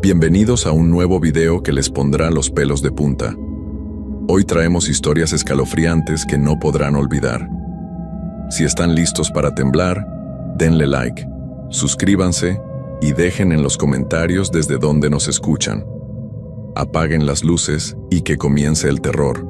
Bienvenidos a un nuevo video que les pondrá los pelos de punta. Hoy traemos historias escalofriantes que no podrán olvidar. Si están listos para temblar, denle like, suscríbanse y dejen en los comentarios desde dónde nos escuchan. Apaguen las luces y que comience el terror.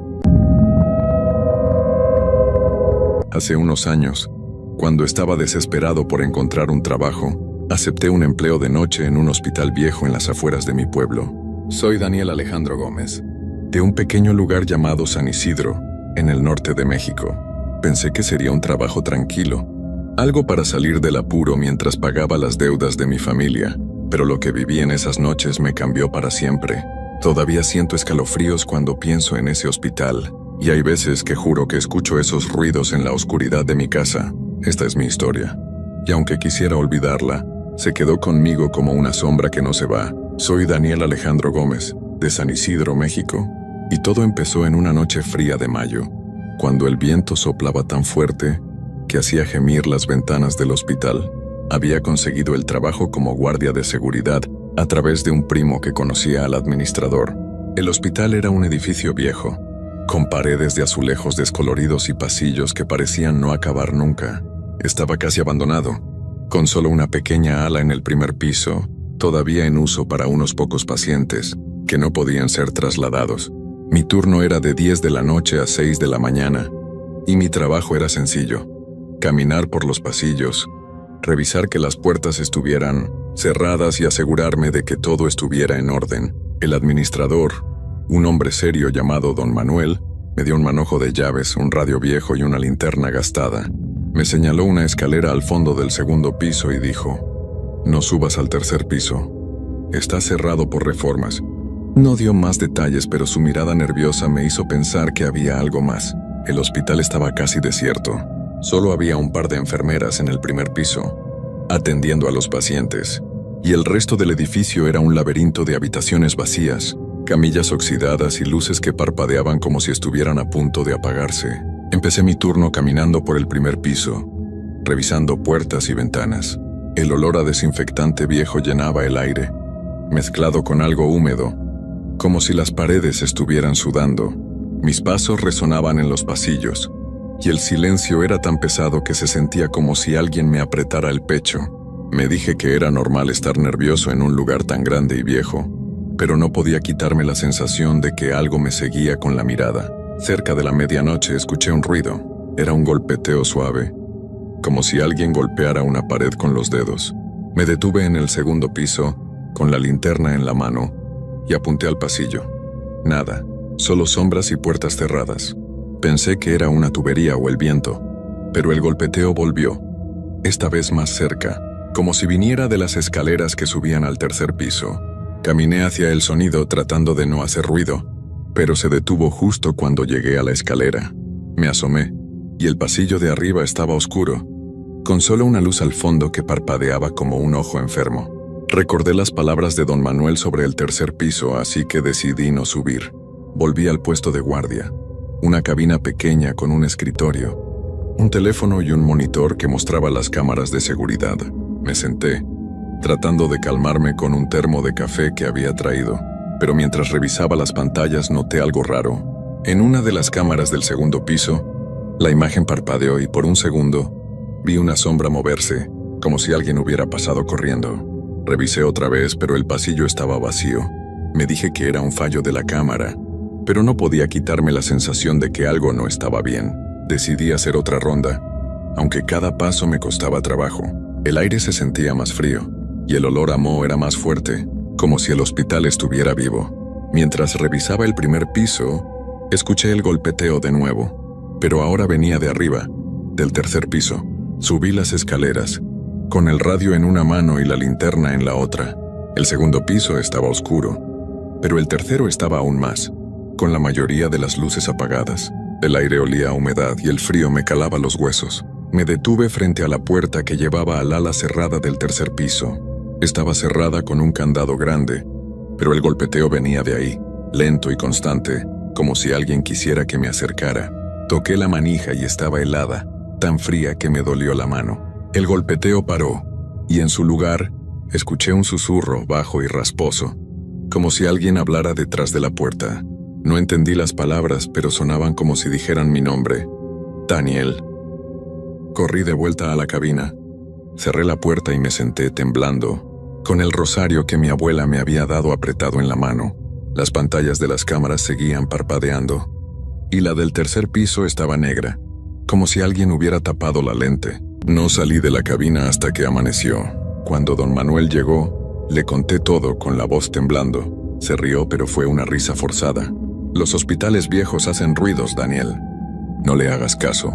Hace unos años, cuando estaba desesperado por encontrar un trabajo, acepté un empleo de noche en un hospital viejo en las afueras de mi pueblo. Soy Daniel Alejandro Gómez, de un pequeño lugar llamado San Isidro, en el norte de México. Pensé que sería un trabajo tranquilo, algo para salir del apuro mientras pagaba las deudas de mi familia, pero lo que viví en esas noches me cambió para siempre. Todavía siento escalofríos cuando pienso en ese hospital, y hay veces que juro que escucho esos ruidos en la oscuridad de mi casa. Esta es mi historia, y aunque quisiera olvidarla, se quedó conmigo como una sombra que no se va. Soy Daniel Alejandro Gómez, de San Isidro, México, y todo empezó en una noche fría de mayo, cuando el viento soplaba tan fuerte que hacía gemir las ventanas del hospital. Había conseguido el trabajo como guardia de seguridad a través de un primo que conocía al administrador. El hospital era un edificio viejo, con paredes de azulejos descoloridos y pasillos que parecían no acabar nunca. Estaba casi abandonado, con solo una pequeña ala en el primer piso, todavía en uso para unos pocos pacientes, que no podían ser trasladados. Mi turno era de 10 de la noche a 6 de la mañana, y mi trabajo era sencillo: caminar por los pasillos, revisar que las puertas estuvieran cerradas y asegurarme de que todo estuviera en orden. El administrador, un hombre serio llamado Don Manuel, me dio un manojo de llaves, un radio viejo y una linterna gastada. Me señaló una escalera al fondo del segundo piso y dijo: «No subas al tercer piso. Está cerrado por reformas». No dio más detalles, pero su mirada nerviosa me hizo pensar que había algo más. El hospital estaba casi desierto. Solo había un par de enfermeras en el primer piso, atendiendo a los pacientes, y el resto del edificio era un laberinto de habitaciones vacías, camillas oxidadas y luces que parpadeaban como si estuvieran a punto de apagarse. Empecé mi turno caminando por el primer piso, revisando puertas y ventanas. El olor a desinfectante viejo llenaba el aire, mezclado con algo húmedo, como si las paredes estuvieran sudando. Mis pasos resonaban en los pasillos, y el silencio era tan pesado que se sentía como si alguien me apretara el pecho. Me dije que era normal estar nervioso en un lugar tan grande y viejo, pero no podía quitarme la sensación de que algo me seguía con la mirada. Cerca de la medianoche escuché un ruido. Era un golpeteo suave, como si alguien golpeara una pared con los dedos. Me detuve en el segundo piso, con la linterna en la mano, y apunté al pasillo. Nada, solo sombras y puertas cerradas. Pensé que era una tubería o el viento, pero el golpeteo volvió, esta vez más cerca, como si viniera de las escaleras que subían al tercer piso. Caminé hacia el sonido tratando de no hacer ruido, pero se detuvo justo cuando llegué a la escalera. Me asomé, y el pasillo de arriba estaba oscuro, con solo una luz al fondo que parpadeaba como un ojo enfermo. Recordé las palabras de Don Manuel sobre el tercer piso, así que decidí no subir. Volví al puesto de guardia, una cabina pequeña con un escritorio, un teléfono y un monitor que mostraba las cámaras de seguridad. Me senté, tratando de calmarme con un termo de café que había traído, pero mientras revisaba las pantallas noté algo raro. En una de las cámaras del segundo piso, la imagen parpadeó y por un segundo vi una sombra moverse, como si alguien hubiera pasado corriendo. Revisé otra vez, pero el pasillo estaba vacío. Me dije que era un fallo de la cámara, pero no podía quitarme la sensación de que algo no estaba bien. Decidí hacer otra ronda, aunque cada paso me costaba trabajo. El aire se sentía más frío, y el olor a moho era más fuerte, como si el hospital estuviera vivo. Mientras revisaba el primer piso, escuché el golpeteo de nuevo, pero ahora venía de arriba, del tercer piso. Subí las escaleras, con el radio en una mano y la linterna en la otra. El segundo piso estaba oscuro, pero el tercero estaba aún más, con la mayoría de las luces apagadas. El aire olía a humedad y el frío me calaba los huesos. Me detuve frente a la puerta que llevaba al ala cerrada del tercer piso. Estaba cerrada con un candado grande, pero el golpeteo venía de ahí, lento y constante, como si alguien quisiera que me acercara. Toqué la manija y estaba helada, tan fría que me dolió la mano. El golpeteo paró, y en su lugar, escuché un susurro bajo y rasposo. como si alguien hablara detrás de la puerta. No entendí las palabras, pero sonaban como si dijeran mi nombre. Daniel. Corrí de vuelta a la cabina. Cerré la puerta y me senté temblando, con el rosario que mi abuela me había dado apretado en la mano. Las pantallas de las cámaras seguían parpadeando, y la del tercer piso estaba negra, como si alguien hubiera tapado la lente. No salí de la cabina hasta que amaneció. Cuando don Manuel llegó, le conté todo con la voz temblando. Se rió, pero fue una risa forzada. Los hospitales viejos hacen ruidos, Daniel. No le hagas caso.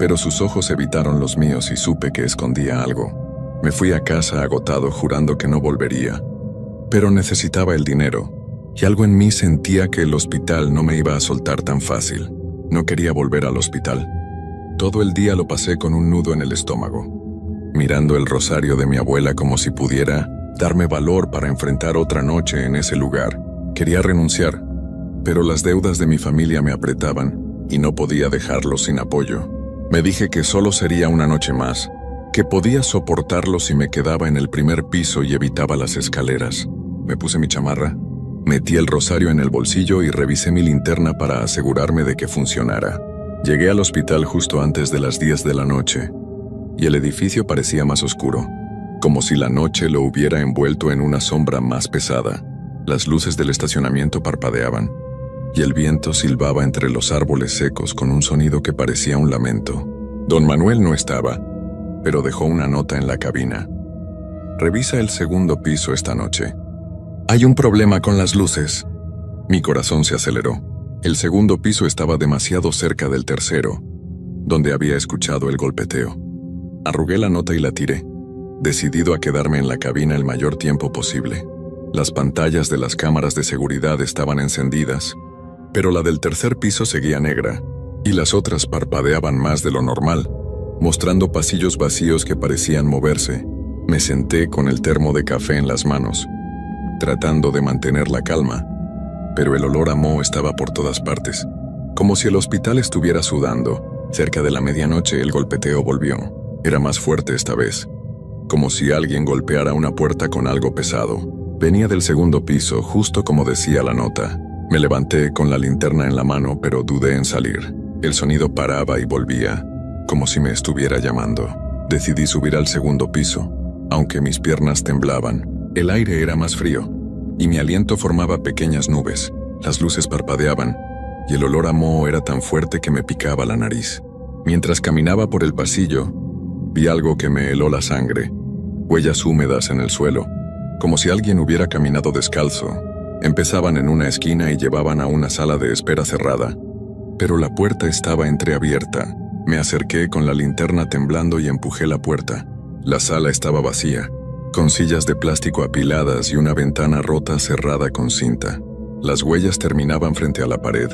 Pero sus ojos evitaron los míos y supe que escondía algo. Me fui a casa agotado, jurando que no volvería. Pero necesitaba el dinero, y algo en mí sentía que el hospital no me iba a soltar tan fácil. No quería volver al hospital. Todo el día lo pasé con un nudo en el estómago, mirando el rosario de mi abuela como si pudiera darme valor para enfrentar otra noche en ese lugar. Quería renunciar, pero las deudas de mi familia me apretaban y no podía dejarlos sin apoyo. Me dije que solo sería una noche más, que podía soportarlo si me quedaba en el primer piso y evitaba las escaleras. Me puse mi chamarra, metí el rosario en el bolsillo y revisé mi linterna para asegurarme de que funcionara. Llegué al hospital justo antes de las 10 de la noche, y el edificio parecía más oscuro, como si la noche lo hubiera envuelto en una sombra más pesada. Las luces del estacionamiento parpadeaban, y el viento silbaba entre los árboles secos con un sonido que parecía un lamento. Don Manuel no estaba, pero dejó una nota en la cabina. Revisa el segundo piso esta noche. Hay un problema con las luces. Mi corazón se aceleró. El segundo piso estaba demasiado cerca del tercero, donde había escuchado el golpeteo. Arrugué la nota y la tiré, decidido a quedarme en la cabina el mayor tiempo posible. Las pantallas de las cámaras de seguridad estaban encendidas, pero la del tercer piso seguía negra, y las otras parpadeaban más de lo normal, mostrando pasillos vacíos que parecían moverse. Me senté con el termo de café en las manos, tratando de mantener la calma, pero el olor a moho estaba por todas partes, como si el hospital estuviera sudando. Cerca de la medianoche el golpeteo volvió. Era más fuerte esta vez, como si alguien golpeara una puerta con algo pesado. Venía del segundo piso, justo como decía la nota. Me levanté con la linterna en la mano, pero dudé en salir. El sonido paraba y volvía, como si me estuviera llamando. Decidí subir al segundo piso, aunque mis piernas temblaban. El aire era más frío, y mi aliento formaba pequeñas nubes. Las luces parpadeaban, y el olor a moho era tan fuerte que me picaba la nariz. Mientras caminaba por el pasillo, vi algo que me heló la sangre. Huellas húmedas en el suelo, como si alguien hubiera caminado descalzo. Empezaban en una esquina y llevaban a una sala de espera cerrada, pero la puerta estaba entreabierta. Me acerqué con la linterna temblando y empujé la puerta. La sala estaba vacía, con sillas de plástico apiladas y una ventana rota cerrada con cinta. Las huellas terminaban frente a la pared,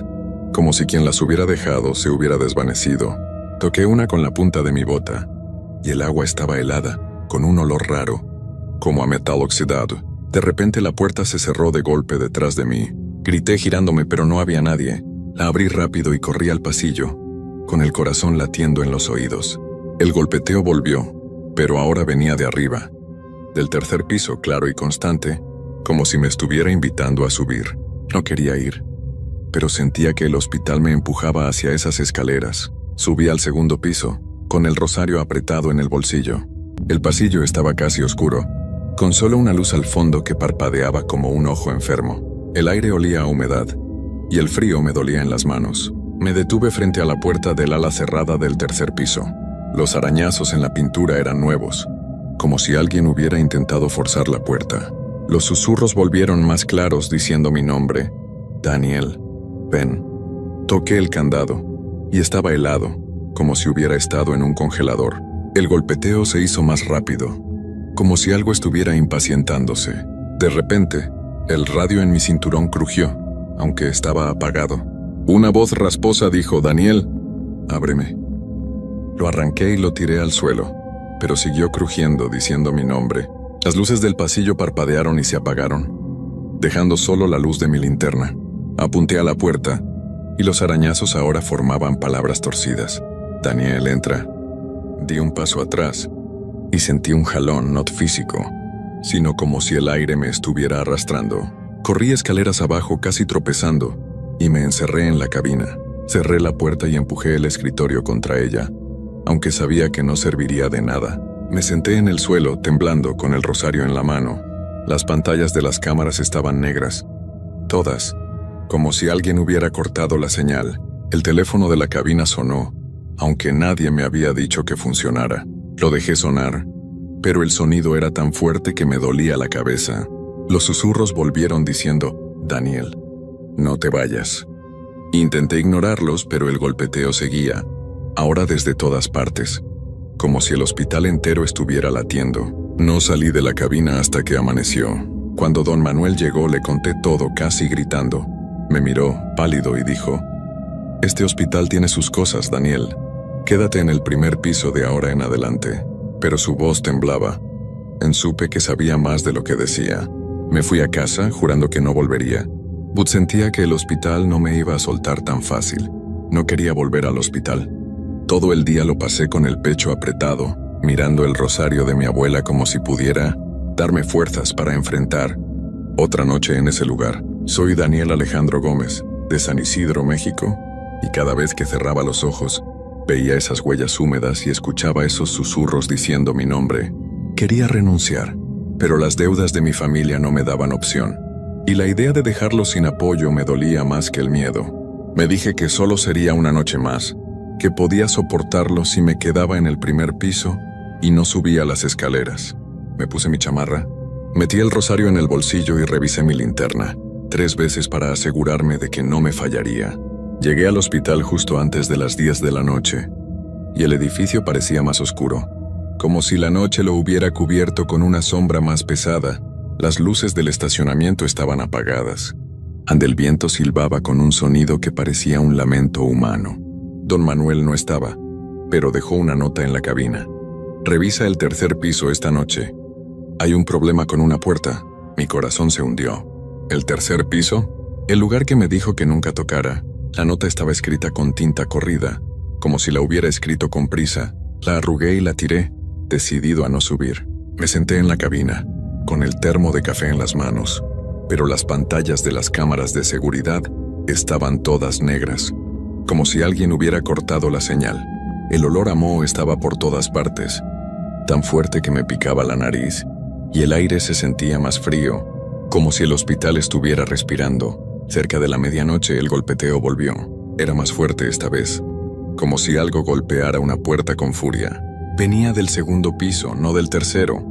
como si quien las hubiera dejado se hubiera desvanecido. Toqué una con la punta de mi bota, y el agua estaba helada, con un olor raro, como a metal oxidado. De repente la puerta se cerró de golpe detrás de mí. Grité girándome, pero no había nadie. La abrí rápido y corrí al pasillo, con el corazón latiendo en los oídos. El golpeteo volvió, pero ahora venía de arriba, del tercer piso, claro y constante, como si me estuviera invitando a subir. No quería ir, pero sentía que el hospital me empujaba hacia esas escaleras. Subí al segundo piso, con el rosario apretado en el bolsillo. El pasillo estaba casi oscuro, con solo una luz al fondo que parpadeaba como un ojo enfermo. El aire olía a humedad, y el frío me dolía en las manos. Me detuve frente a la puerta del ala cerrada del tercer piso. Los arañazos en la pintura eran nuevos, como si alguien hubiera intentado forzar la puerta. Los susurros volvieron más claros diciendo mi nombre. Daniel, ven. Toqué el candado, y estaba helado, como si hubiera estado en un congelador. El golpeteo se hizo más rápido, como si algo estuviera impacientándose. De repente, el radio en mi cinturón crujió, aunque estaba apagado. Una voz rasposa dijo: Daniel, ábreme. Lo arranqué y lo tiré al suelo, pero siguió crujiendo diciendo mi nombre. Las luces del pasillo parpadearon y se apagaron, dejando solo la luz de mi linterna. Apunté a la puerta, y los arañazos ahora formaban palabras torcidas. Daniel, entra. Di un paso atrás, y sentí un jalón no físico, sino como si el aire me estuviera arrastrando. Corrí escaleras abajo casi tropezando y me encerré en la cabina. Cerré la puerta y empujé el escritorio contra ella, aunque sabía que no serviría de nada. Me senté en el suelo, temblando, con el rosario en la mano. Las pantallas de las cámaras estaban negras, todas, como si alguien hubiera cortado la señal. El teléfono de la cabina sonó, aunque nadie me había dicho que funcionara. Lo dejé sonar, pero el sonido era tan fuerte que me dolía la cabeza. Los susurros volvieron diciendo: «Daniel, no te vayas». Intenté ignorarlos, pero el golpeteo seguía, ahora desde todas partes, como si el hospital entero estuviera latiendo. No salí de la cabina hasta que amaneció. Cuando don Manuel llegó, le conté todo, casi gritando. Me miró, pálido, y dijo: «Este hospital tiene sus cosas, Daniel. Quédate en el primer piso de ahora en adelante». Pero su voz temblaba. Supe que sabía más de lo que decía. Me fui a casa, jurando que no volvería. But sentía que el hospital no me iba a soltar tan fácil. No quería volver al hospital. Todo el día lo pasé con el pecho apretado, mirando el rosario de mi abuela como si pudiera darme fuerzas para enfrentar otra noche en ese lugar. Soy Daniel Alejandro Gómez, de San Isidro, México, y cada vez que cerraba los ojos, veía esas huellas húmedas y escuchaba esos susurros diciendo mi nombre. Quería renunciar, pero las deudas de mi familia no me daban opción, y la idea de dejarlos sin apoyo me dolía más que el miedo. Me dije que solo sería una noche más, que podía soportarlo si me quedaba en el primer piso y no subía las escaleras. Me puse mi chamarra, metí el rosario en el bolsillo y revisé mi linterna 3 veces para asegurarme de que no me fallaría. Llegué al hospital justo antes de las 10 de la noche, y el edificio parecía más oscuro, como si la noche lo hubiera cubierto con una sombra más pesada. Las luces del estacionamiento estaban apagadas. El viento silbaba con un sonido que parecía un lamento humano. Don Manuel no estaba, pero dejó una nota en la cabina. «Revisa el tercer piso esta noche. Hay un problema con una puerta». Mi corazón se hundió. ¿El tercer piso? El lugar que me dijo que nunca tocara. La nota estaba escrita con tinta corrida, como si la hubiera escrito con prisa. La arrugué y la tiré, decidido a no subir. Me senté en la cabina, con el termo de café en las manos, pero las pantallas de las cámaras de seguridad estaban todas negras, como si alguien hubiera cortado la señal. El olor a moho estaba por todas partes, tan fuerte que me picaba la nariz, y el aire se sentía más frío, como si el hospital estuviera respirando. Cerca de la medianoche el golpeteo volvió. Era más fuerte esta vez, como si algo golpeara una puerta con furia. Venía del segundo piso, no del tercero,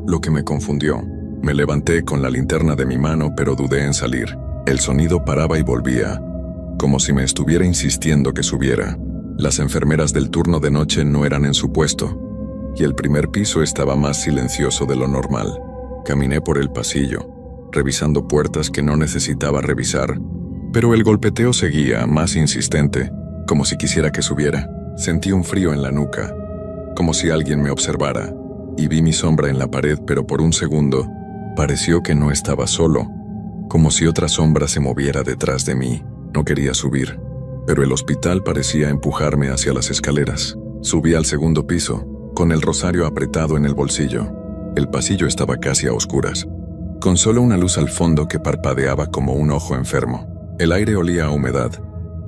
lo que me confundió. Me levanté con la linterna de mi mano, pero dudé en salir. El sonido paraba y volvía, como si me estuviera insistiendo que subiera. Las enfermeras del turno de noche no eran en su puesto, y el primer piso estaba más silencioso de lo normal. Caminé por el pasillo, revisando puertas que no necesitaba revisar, pero el golpeteo seguía, más insistente, como si quisiera que subiera. Sentí un frío en la nuca, como si alguien me observara, y vi mi sombra en la pared, pero por un segundo pareció que no estaba solo, como si otra sombra se moviera detrás de mí. No quería subir, pero el hospital parecía empujarme hacia las escaleras. Subí al segundo piso, con el rosario apretado en el bolsillo. El pasillo estaba casi a oscuras, con solo una luz al fondo que parpadeaba como un ojo enfermo. El aire olía a humedad,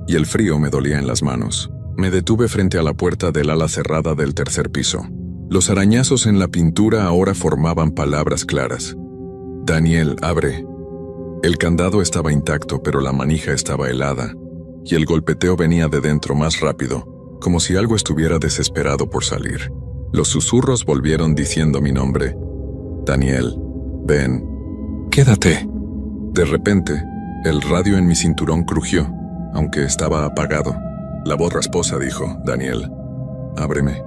y el frío me dolía en las manos. Me detuve frente a la puerta del ala cerrada del tercer piso. Los arañazos en la pintura ahora formaban palabras claras. «Daniel, abre». El candado estaba intacto, pero la manija estaba helada, y el golpeteo venía de dentro más rápido, como si algo estuviera desesperado por salir. Los susurros volvieron diciendo mi nombre. «Daniel, ven, quédate». De repente, el radio en mi cinturón crujió, aunque estaba apagado. La voz rasposa dijo: «Daniel, ábreme».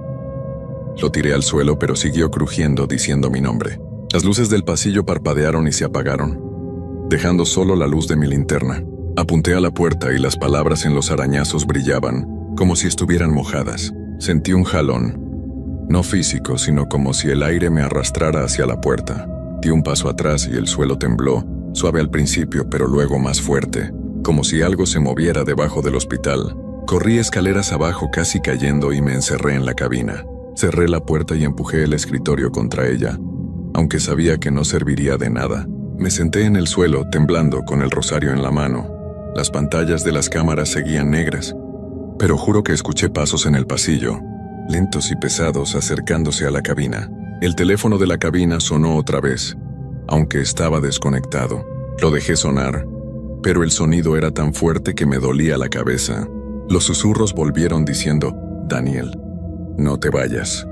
Lo tiré al suelo, pero siguió crujiendo diciendo mi nombre. Las luces del pasillo parpadearon y se apagaron, dejando solo la luz de mi linterna. Apunté a la puerta y las palabras en los arañazos brillaban, como si estuvieran mojadas. Sentí un jalón, no físico, sino como si el aire me arrastrara hacia la puerta. Di un paso atrás y el suelo tembló, suave al principio, pero luego más fuerte, como si algo se moviera debajo del hospital. Corrí escaleras abajo casi cayendo y me encerré en la cabina. Cerré la puerta y empujé el escritorio contra ella, aunque sabía que no serviría de nada. Me senté en el suelo, temblando, con el rosario en la mano. Las pantallas de las cámaras seguían negras, pero juro que escuché pasos en el pasillo, lentos y pesados, acercándose a la cabina. El teléfono de la cabina sonó otra vez, aunque estaba desconectado. Lo dejé sonar, pero el sonido era tan fuerte que me dolía la cabeza. Los susurros volvieron diciendo: «Daniel, no te vayas».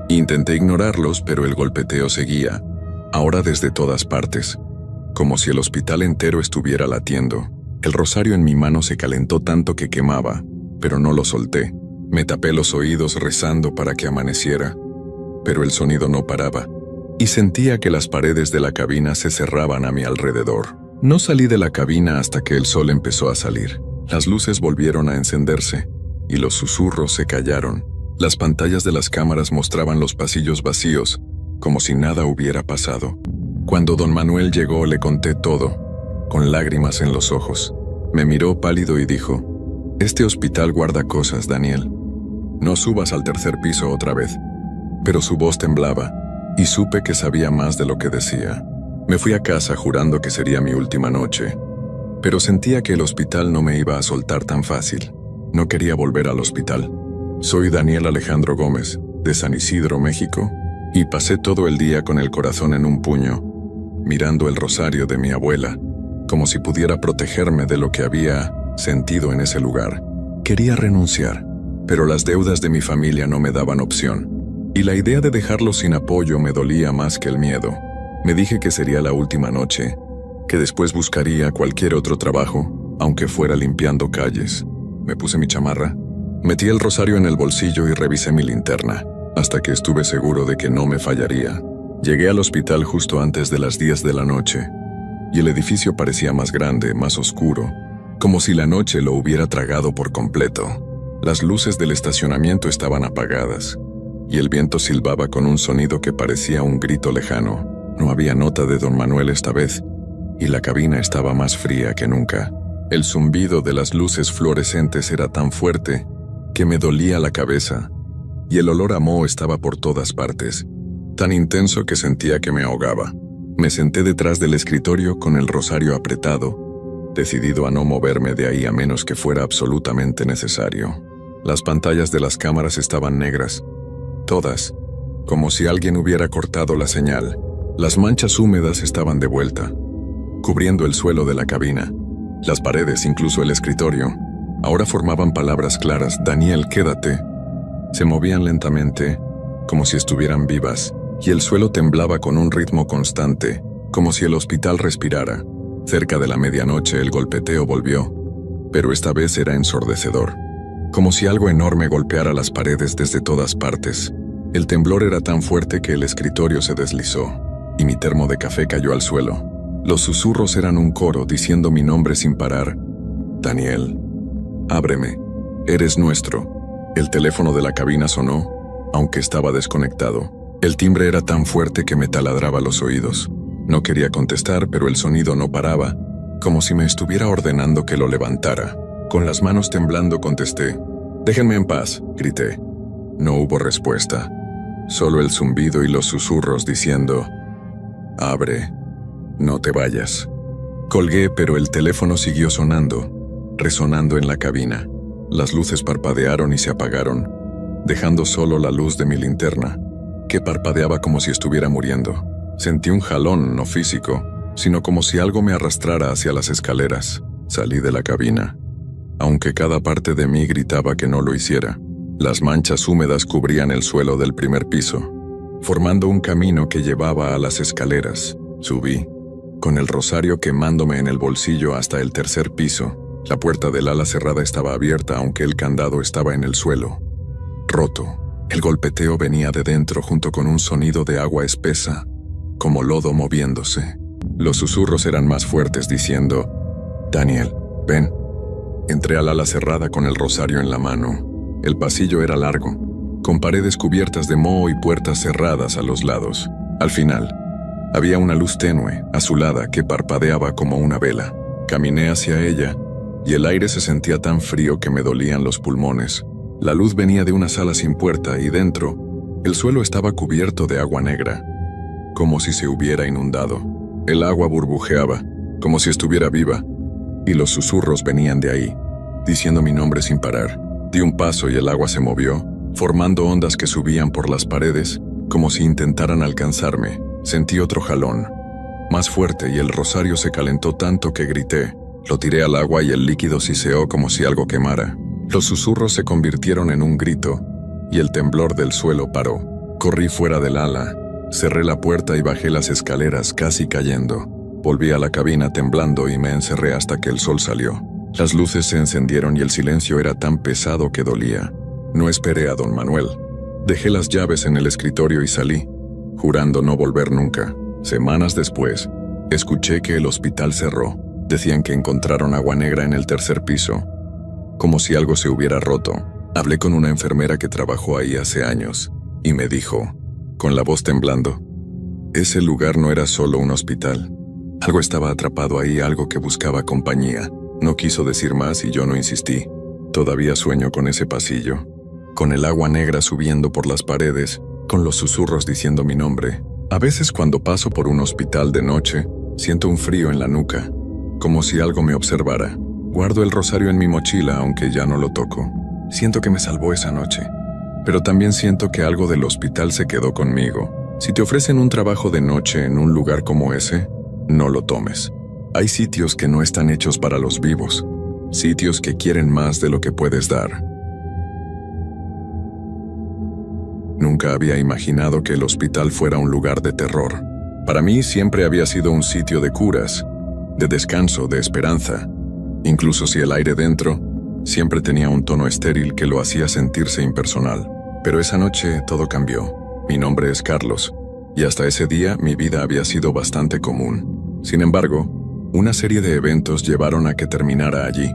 Intenté ignorarlos, pero el golpeteo seguía, ahora desde todas partes, como si el hospital entero estuviera latiendo. El rosario en mi mano se calentó tanto que quemaba, pero no lo solté. Me tapé los oídos rezando para que amaneciera, pero el sonido no paraba, y sentía que las paredes de la cabina se cerraban a mi alrededor. No salí de la cabina hasta que el sol empezó a salir. Las luces volvieron a encenderse, y los susurros se callaron. Las pantallas de las cámaras mostraban los pasillos vacíos, como si nada hubiera pasado. Cuando don Manuel llegó, le conté todo, con lágrimas en los ojos. Me miró pálido y dijo: «Este hospital guarda cosas, Daniel. No subas al tercer piso otra vez». Pero su voz temblaba, y supe que sabía más de lo que decía. Me fui a casa jurando que sería mi última noche, pero sentía que el hospital no me iba a soltar tan fácil. No quería volver al hospital. Soy Daniel Alejandro Gómez, de San Isidro, México, y pasé todo el día con el corazón en un puño, mirando el rosario de mi abuela, como si pudiera protegerme de lo que había sentido en ese lugar. Quería renunciar, pero las deudas de mi familia no me daban opción, y la idea de dejarlo sin apoyo me dolía más que el miedo. Me dije que sería la última noche, que después buscaría cualquier otro trabajo, aunque fuera limpiando calles. Me puse mi chamarra, metí el rosario en el bolsillo y revisé mi linterna, hasta que estuve seguro de que no me fallaría. Llegué al hospital justo antes de las 10 de la noche, y el edificio parecía más grande, más oscuro, como si la noche lo hubiera tragado por completo. Las luces del estacionamiento estaban apagadas, y el viento silbaba con un sonido que parecía un grito lejano. No había nota de don Manuel esta vez, y la cabina estaba más fría que nunca. El zumbido de las luces fluorescentes era tan fuerte que me dolía la cabeza, y el olor a moho estaba por todas partes, tan intenso que sentía que me ahogaba. Me senté detrás del escritorio con el rosario apretado, decidido a no moverme de ahí a menos que fuera absolutamente necesario. Las pantallas de las cámaras estaban negras, todas, como si alguien hubiera cortado la señal. Las manchas húmedas estaban de vuelta, cubriendo el suelo de la cabina. Las paredes, incluso el escritorio, ahora formaban palabras claras: «Daniel, quédate». Se movían lentamente, como si estuvieran vivas, y el suelo temblaba con un ritmo constante, como si el hospital respirara. Cerca de la medianoche el golpeteo volvió, pero esta vez era ensordecedor, como si algo enorme golpeara las paredes desde todas partes. El temblor era tan fuerte que el escritorio se deslizó, y mi termo de café cayó al suelo. Los susurros eran un coro diciendo mi nombre sin parar: «Daniel, ábreme, eres nuestro». El teléfono de la cabina sonó, aunque estaba desconectado. El timbre era tan fuerte que me taladraba los oídos. No quería contestar, pero el sonido no paraba, como si me estuviera ordenando que lo levantara. Con las manos temblando contesté: «Déjenme en paz», grité. No hubo respuesta, solo el zumbido y los susurros diciendo: «Abre, no te vayas». Colgué, pero el teléfono siguió sonando, resonando en la cabina. Las luces parpadearon y se apagaron, dejando solo la luz de mi linterna, que parpadeaba como si estuviera muriendo. Sentí un jalón, no físico, sino como si algo me arrastrara hacia las escaleras. Salí de la cabina, aunque cada parte de mí gritaba que no lo hiciera. Las manchas húmedas cubrían el suelo del primer piso, formando un camino que llevaba a las escaleras. Subí, con el rosario quemándome en el bolsillo, hasta el tercer piso. La puerta del ala cerrada estaba abierta, aunque el candado estaba en el suelo, roto. El golpeteo venía de dentro junto con un sonido de agua espesa, como lodo moviéndose. Los susurros eran más fuertes diciendo: «Daniel, ven». Entré al ala cerrada con el rosario en la mano. El pasillo era largo, con paredes cubiertas de moho y puertas cerradas a los lados. Al final, había una luz tenue, azulada, que parpadeaba como una vela. Caminé hacia ella, y el aire se sentía tan frío que me dolían los pulmones. La luz venía de una sala sin puerta, y dentro, el suelo estaba cubierto de agua negra, como si se hubiera inundado. El agua burbujeaba, como si estuviera viva, y los susurros venían de ahí, diciendo mi nombre sin parar. Di un paso y el agua se movió, formando ondas que subían por las paredes, como si intentaran alcanzarme. Sentí otro jalón, más fuerte, y el rosario se calentó tanto que grité. Lo tiré al agua y el líquido siseó como si algo quemara. Los susurros se convirtieron en un grito, y el temblor del suelo paró. Corrí fuera del ala, cerré la puerta y bajé las escaleras casi cayendo. Volví a la cabina temblando y me encerré hasta que el sol salió. Las luces se encendieron y el silencio era tan pesado que dolía. No esperé a don Manuel. Dejé las llaves en el escritorio y salí, jurando no volver nunca. Semanas después, escuché que el hospital cerró. Decían que encontraron agua negra en el tercer piso, como si algo se hubiera roto. Hablé con una enfermera que trabajó ahí hace años, y me dijo, con la voz temblando, ese lugar no era solo un hospital. Algo estaba atrapado ahí, algo que buscaba compañía. No quiso decir más y yo no insistí. Todavía sueño con ese pasillo, con el agua negra subiendo por las paredes, con los susurros diciendo mi nombre. A veces cuando paso por un hospital de noche, siento un frío en la nuca, como si algo me observara. Guardo el rosario en mi mochila, aunque ya no lo toco. Siento que me salvó esa noche, pero también siento que algo del hospital se quedó conmigo. Si te ofrecen un trabajo de noche en un lugar como ese, no lo tomes. Hay sitios que no están hechos para los vivos, sitios que quieren más de lo que puedes dar. Nunca había imaginado que el hospital fuera un lugar de terror. Para mí siempre había sido un sitio de curas, de descanso, de esperanza. Incluso si el aire dentro siempre tenía un tono estéril que lo hacía sentirse impersonal. Pero esa noche todo cambió. Mi nombre es Carlos, y hasta ese día mi vida había sido bastante común. Sin embargo, una serie de eventos llevaron a que terminara allí,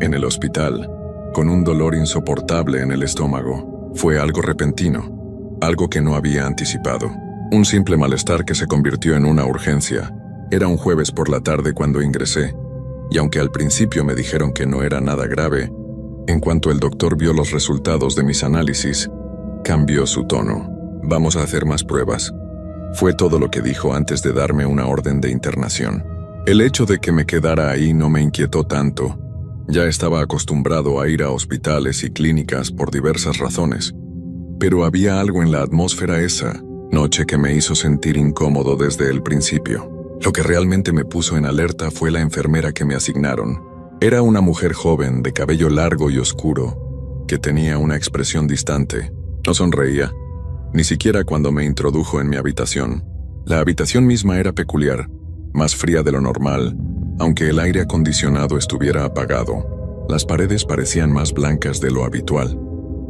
en el hospital, con un dolor insoportable en el estómago. Fue algo repentino, algo que no había anticipado. Un simple malestar que se convirtió en una urgencia. Era un jueves por la tarde cuando ingresé, y aunque al principio me dijeron que no era nada grave, en cuanto el doctor vio los resultados de mis análisis, cambió su tono. Vamos a hacer más pruebas. Fue todo lo que dijo antes de darme una orden de internación. El hecho de que me quedara ahí no me inquietó tanto. Ya estaba acostumbrado a ir a hospitales y clínicas por diversas razones, pero había algo en la atmósfera esa noche que me hizo sentir incómodo desde el principio. Lo que realmente me puso en alerta fue la enfermera que me asignaron. Era una mujer joven, de cabello largo y oscuro, que tenía una expresión distante. No sonreía, ni siquiera cuando me introdujo en mi habitación. La habitación misma era peculiar, más fría de lo normal, aunque el aire acondicionado estuviera apagado. Las paredes parecían más blancas de lo habitual,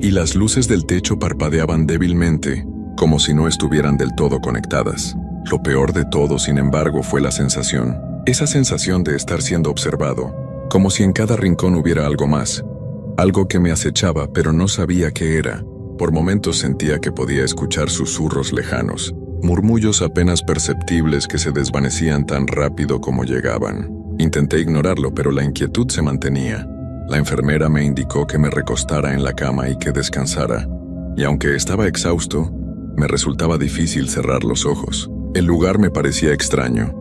y las luces del techo parpadeaban débilmente, como si no estuvieran del todo conectadas. Lo peor de todo, sin embargo, fue la sensación. Esa sensación de estar siendo observado, como si en cada rincón hubiera algo más. Algo que me acechaba, pero no sabía qué era. Por momentos sentía que podía escuchar susurros lejanos, murmullos apenas perceptibles que se desvanecían tan rápido como llegaban. Intenté ignorarlo, pero la inquietud se mantenía. La enfermera me indicó que me recostara en la cama y que descansara, y aunque estaba exhausto, me resultaba difícil cerrar los ojos. El lugar me parecía extraño,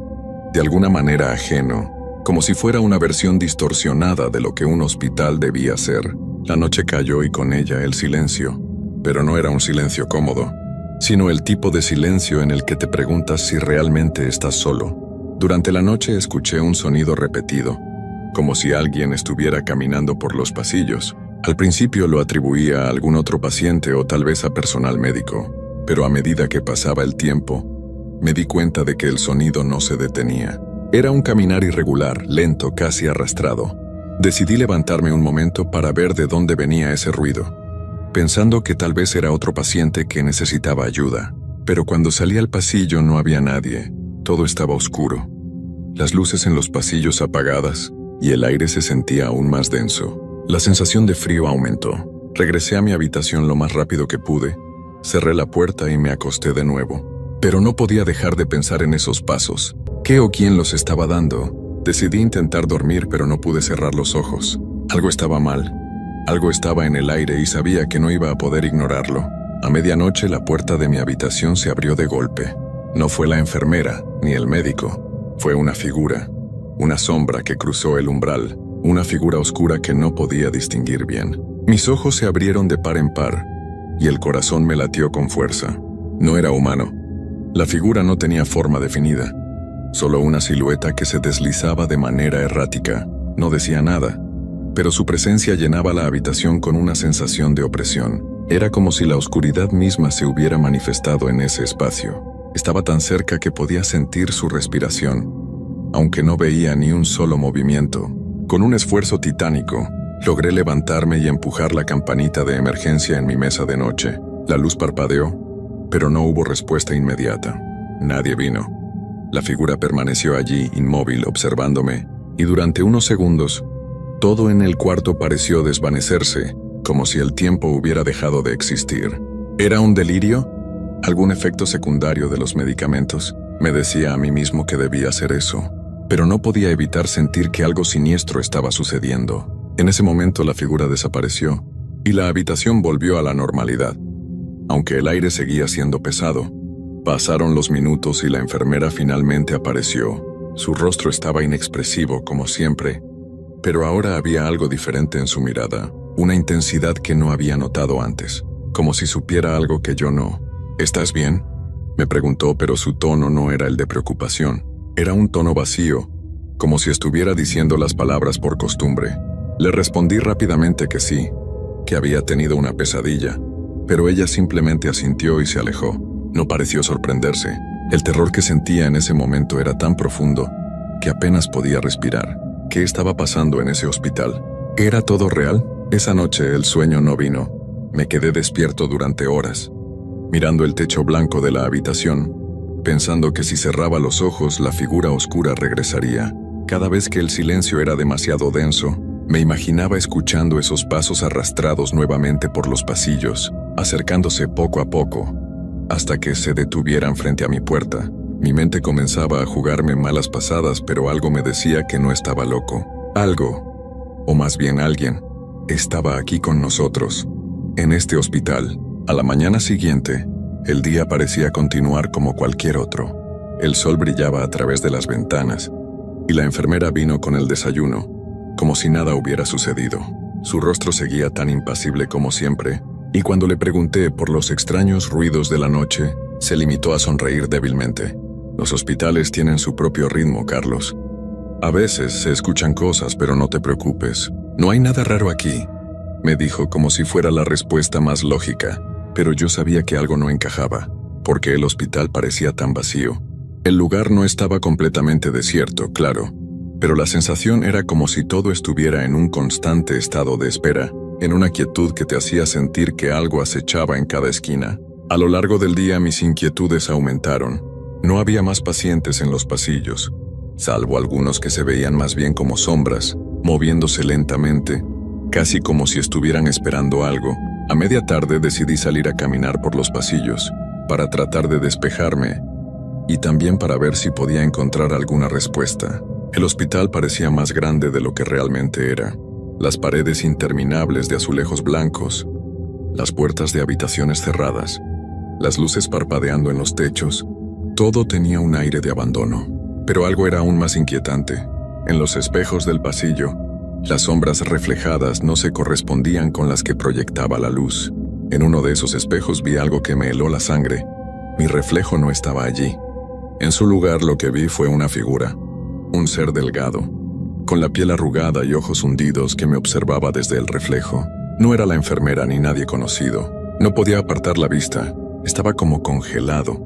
de alguna manera ajeno, como si fuera una versión distorsionada de lo que un hospital debía ser. La noche cayó y con ella el silencio, pero no era un silencio cómodo, sino el tipo de silencio en el que te preguntas si realmente estás solo. Durante la noche escuché un sonido repetido, como si alguien estuviera caminando por los pasillos. Al principio lo atribuía a algún otro paciente o tal vez a personal médico, pero a medida que pasaba el tiempo, me di cuenta de que el sonido no se detenía. Era un caminar irregular, lento, casi arrastrado. Decidí levantarme un momento para ver de dónde venía ese ruido, pensando que tal vez era otro paciente que necesitaba ayuda. Pero cuando salí al pasillo no había nadie, todo estaba oscuro. Las luces en los pasillos apagadas, y el aire se sentía aún más denso. La sensación de frío aumentó. Regresé a mi habitación lo más rápido que pude, cerré la puerta y me acosté de nuevo. Pero no podía dejar de pensar en esos pasos. ¿Qué o quién los estaba dando? Decidí intentar dormir, pero no pude cerrar los ojos. Algo estaba mal. Algo estaba en el aire y sabía que no iba a poder ignorarlo. A medianoche la puerta de mi habitación se abrió de golpe. No fue la enfermera, ni el médico. Fue una figura, una sombra que cruzó el umbral, una figura oscura que no podía distinguir bien. Mis ojos se abrieron de par en par, y el corazón me latió con fuerza. No era humano. La figura no tenía forma definida, solo una silueta que se deslizaba de manera errática. No decía nada, pero su presencia llenaba la habitación con una sensación de opresión. Era como si la oscuridad misma se hubiera manifestado en ese espacio. Estaba tan cerca que podía sentir su respiración, aunque no veía ni un solo movimiento. Con un esfuerzo titánico, logré levantarme y empujar la campanita de emergencia en mi mesa de noche. La luz parpadeó, pero no hubo respuesta inmediata. Nadie vino. La figura permaneció allí, inmóvil, observándome, y durante unos segundos, todo en el cuarto pareció desvanecerse, como si el tiempo hubiera dejado de existir. ¿Era un delirio? ¿Algún efecto secundario de los medicamentos? Me decía a mí mismo que debía ser eso, pero no podía evitar sentir que algo siniestro estaba sucediendo. En ese momento la figura desapareció, y la habitación volvió a la normalidad. Aunque el aire seguía siendo pesado, pasaron los minutos y la enfermera finalmente apareció. Su rostro estaba inexpresivo como siempre, pero ahora había algo diferente en su mirada, una intensidad que no había notado antes, como si supiera algo que yo no. ¿Estás bien?, me preguntó, pero su tono no era el de preocupación. Era un tono vacío, como si estuviera diciendo las palabras por costumbre. Le respondí rápidamente que sí, que había tenido una pesadilla, pero ella simplemente asintió y se alejó. No pareció sorprenderse. El terror que sentía en ese momento era tan profundo que apenas podía respirar. ¿Qué estaba pasando en ese hospital? ¿Era todo real? Esa noche el sueño no vino. Me quedé despierto durante horas, mirando el techo blanco de la habitación, pensando que si cerraba los ojos la figura oscura regresaría. Cada vez que el silencio era demasiado denso, me imaginaba escuchando esos pasos arrastrados nuevamente por los pasillos, acercándose poco a poco, hasta que se detuvieran frente a mi puerta. Mi mente comenzaba a jugarme malas pasadas, pero algo me decía que no estaba loco. Algo, o más bien alguien, estaba aquí con nosotros, en este hospital. A la mañana siguiente, el día parecía continuar como cualquier otro. El sol brillaba a través de las ventanas, y la enfermera vino con el desayuno, como si nada hubiera sucedido. Su rostro seguía tan impasible como siempre, y cuando le pregunté por los extraños ruidos de la noche, se limitó a sonreír débilmente. Los hospitales tienen su propio ritmo, Carlos. A veces se escuchan cosas, pero no te preocupes. No hay nada raro aquí, me dijo como si fuera la respuesta más lógica, pero yo sabía que algo no encajaba, porque el hospital parecía tan vacío. El lugar no estaba completamente desierto, claro, pero la sensación era como si todo estuviera en un constante estado de espera, en una quietud que te hacía sentir que algo acechaba en cada esquina. A lo largo del día mis inquietudes aumentaron. No había más pacientes en los pasillos, salvo algunos que se veían más bien como sombras, moviéndose lentamente, casi como si estuvieran esperando algo. A media tarde decidí salir a caminar por los pasillos, para tratar de despejarme, y también para ver si podía encontrar alguna respuesta. El hospital parecía más grande de lo que realmente era. Las paredes interminables de azulejos blancos, las puertas de habitaciones cerradas, las luces parpadeando en los techos, todo tenía un aire de abandono. Pero algo era aún más inquietante. En los espejos del pasillo, las sombras reflejadas no se correspondían con las que proyectaba la luz. En uno de esos espejos vi algo que me heló la sangre. Mi reflejo no estaba allí. En su lugar lo que vi fue una figura, un ser delgado, con la piel arrugada y ojos hundidos que me observaba desde el reflejo. No era la enfermera ni nadie conocido. No podía apartar la vista. Estaba como congelado,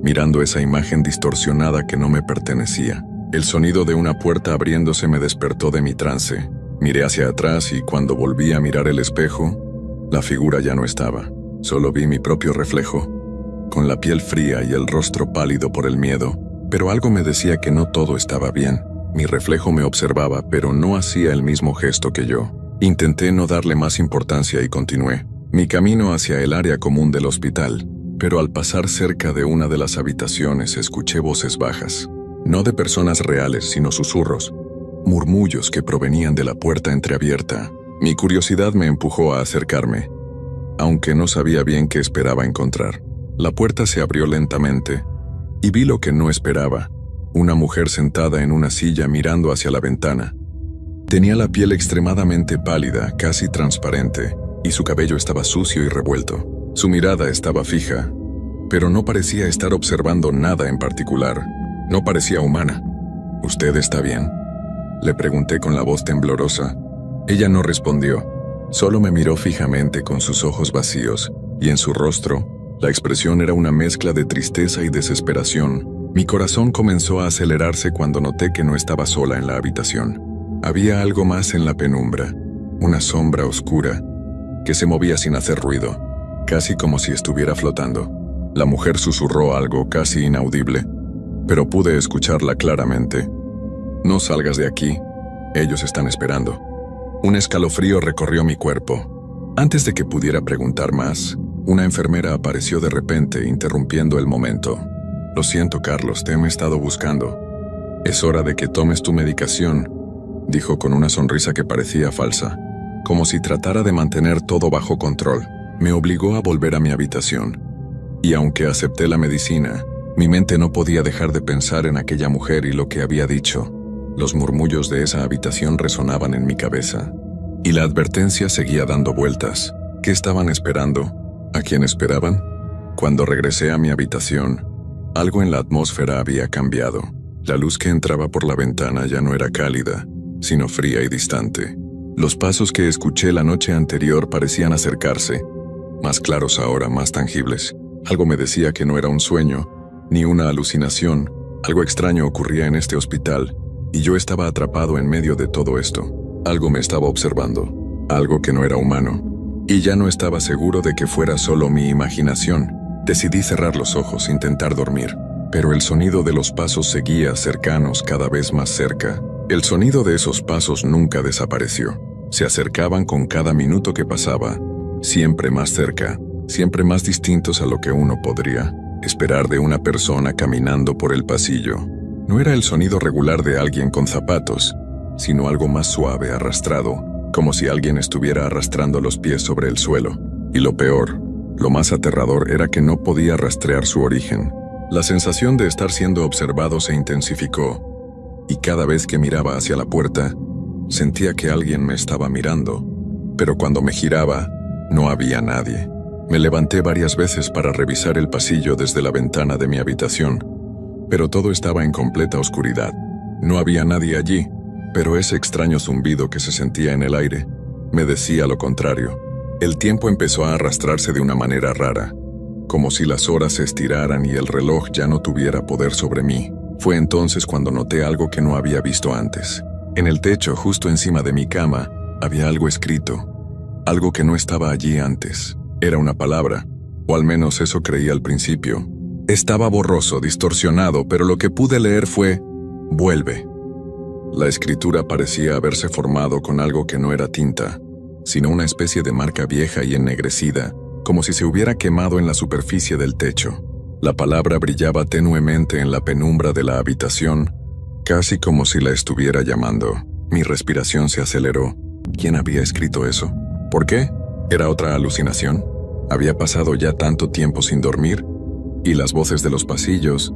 mirando esa imagen distorsionada que no me pertenecía. El sonido de una puerta abriéndose me despertó de mi trance. Miré hacia atrás y cuando volví a mirar el espejo, la figura ya no estaba. Solo vi mi propio reflejo, con la piel fría y el rostro pálido por el miedo. Pero algo me decía que no todo estaba bien. Mi reflejo me observaba, pero no hacía el mismo gesto que yo. Intenté no darle más importancia y continué mi camino hacia el área común del hospital. Pero al pasar cerca de una de las habitaciones escuché voces bajas. No de personas reales, sino susurros, murmullos que provenían de la puerta entreabierta. Mi curiosidad me empujó a acercarme, aunque no sabía bien qué esperaba encontrar. La puerta se abrió lentamente, y vi lo que no esperaba, Una mujer sentada en una silla mirando hacia la ventana. Tenía la piel extremadamente pálida, casi transparente, y su cabello estaba sucio y revuelto. Su mirada estaba fija, pero no parecía estar observando nada en particular. No parecía humana. ¿Usted está bien?, le pregunté con la voz temblorosa. Ella no respondió. Solo me miró fijamente con sus ojos vacíos, y en su rostro, la expresión era una mezcla de tristeza y desesperación. Mi corazón comenzó a acelerarse cuando noté que no estaba sola en la habitación. Había algo más en la penumbra, una sombra oscura, que se movía sin hacer ruido, casi como si estuviera flotando. La mujer susurró algo casi inaudible, pero pude escucharla claramente. «No salgas de aquí, ellos están esperando». Un escalofrío recorrió mi cuerpo. Antes de que pudiera preguntar más, una enfermera apareció de repente, interrumpiendo el momento. «Lo siento, Carlos, te he estado buscando. Es hora de que tomes tu medicación», dijo con una sonrisa que parecía falsa, como si tratara de mantener todo bajo control. Me obligó a volver a mi habitación. Y aunque acepté la medicina, mi mente no podía dejar de pensar en aquella mujer y lo que había dicho. Los murmullos de esa habitación resonaban en mi cabeza. Y la advertencia seguía dando vueltas. ¿Qué estaban esperando? ¿A quién esperaban? Cuando regresé a mi habitación, algo en la atmósfera había cambiado. La luz que entraba por la ventana ya no era cálida, sino fría y distante. Los pasos que escuché la noche anterior parecían acercarse, más claros ahora, más tangibles. Algo me decía que no era un sueño, ni una alucinación. Algo extraño ocurría en este hospital, y yo estaba atrapado en medio de todo esto. Algo me estaba observando, algo que no era humano. Y ya no estaba seguro de que fuera solo mi imaginación. Decidí cerrar los ojos, intentar dormir. Pero el sonido de los pasos seguía cercanos, cada vez más cerca. El sonido de esos pasos nunca desapareció. Se acercaban con cada minuto que pasaba, siempre más cerca, siempre más distintos a lo que uno podría esperar de una persona caminando por el pasillo. No era el sonido regular de alguien con zapatos, sino algo más suave, arrastrado, como si alguien estuviera arrastrando los pies sobre el suelo. Y lo peor, lo más aterrador era que no podía rastrear su origen. La sensación de estar siendo observado se intensificó, y cada vez que miraba hacia la puerta, sentía que alguien me estaba mirando. Pero cuando me giraba, no había nadie. Me levanté varias veces para revisar el pasillo desde la ventana de mi habitación, pero todo estaba en completa oscuridad. No había nadie allí, pero ese extraño zumbido que se sentía en el aire me decía lo contrario. El tiempo empezó a arrastrarse de una manera rara, como si las horas se estiraran y el reloj ya no tuviera poder sobre mí. Fue entonces cuando noté algo que no había visto antes. En el techo, justo encima de mi cama, había algo escrito, algo que no estaba allí antes. Era una palabra, o al menos eso creía al principio. Estaba borroso, distorsionado, pero lo que pude leer fue «Vuelve». La escritura parecía haberse formado con algo que no era tinta, sino una especie de marca vieja y ennegrecida, como si se hubiera quemado en la superficie del techo. La palabra brillaba tenuemente en la penumbra de la habitación, casi como si la estuviera llamando. Mi respiración se aceleró. ¿Quién había escrito eso? ¿Por qué? ¿Era otra alucinación? ¿Había pasado ya tanto tiempo sin dormir? Y las voces de los pasillos,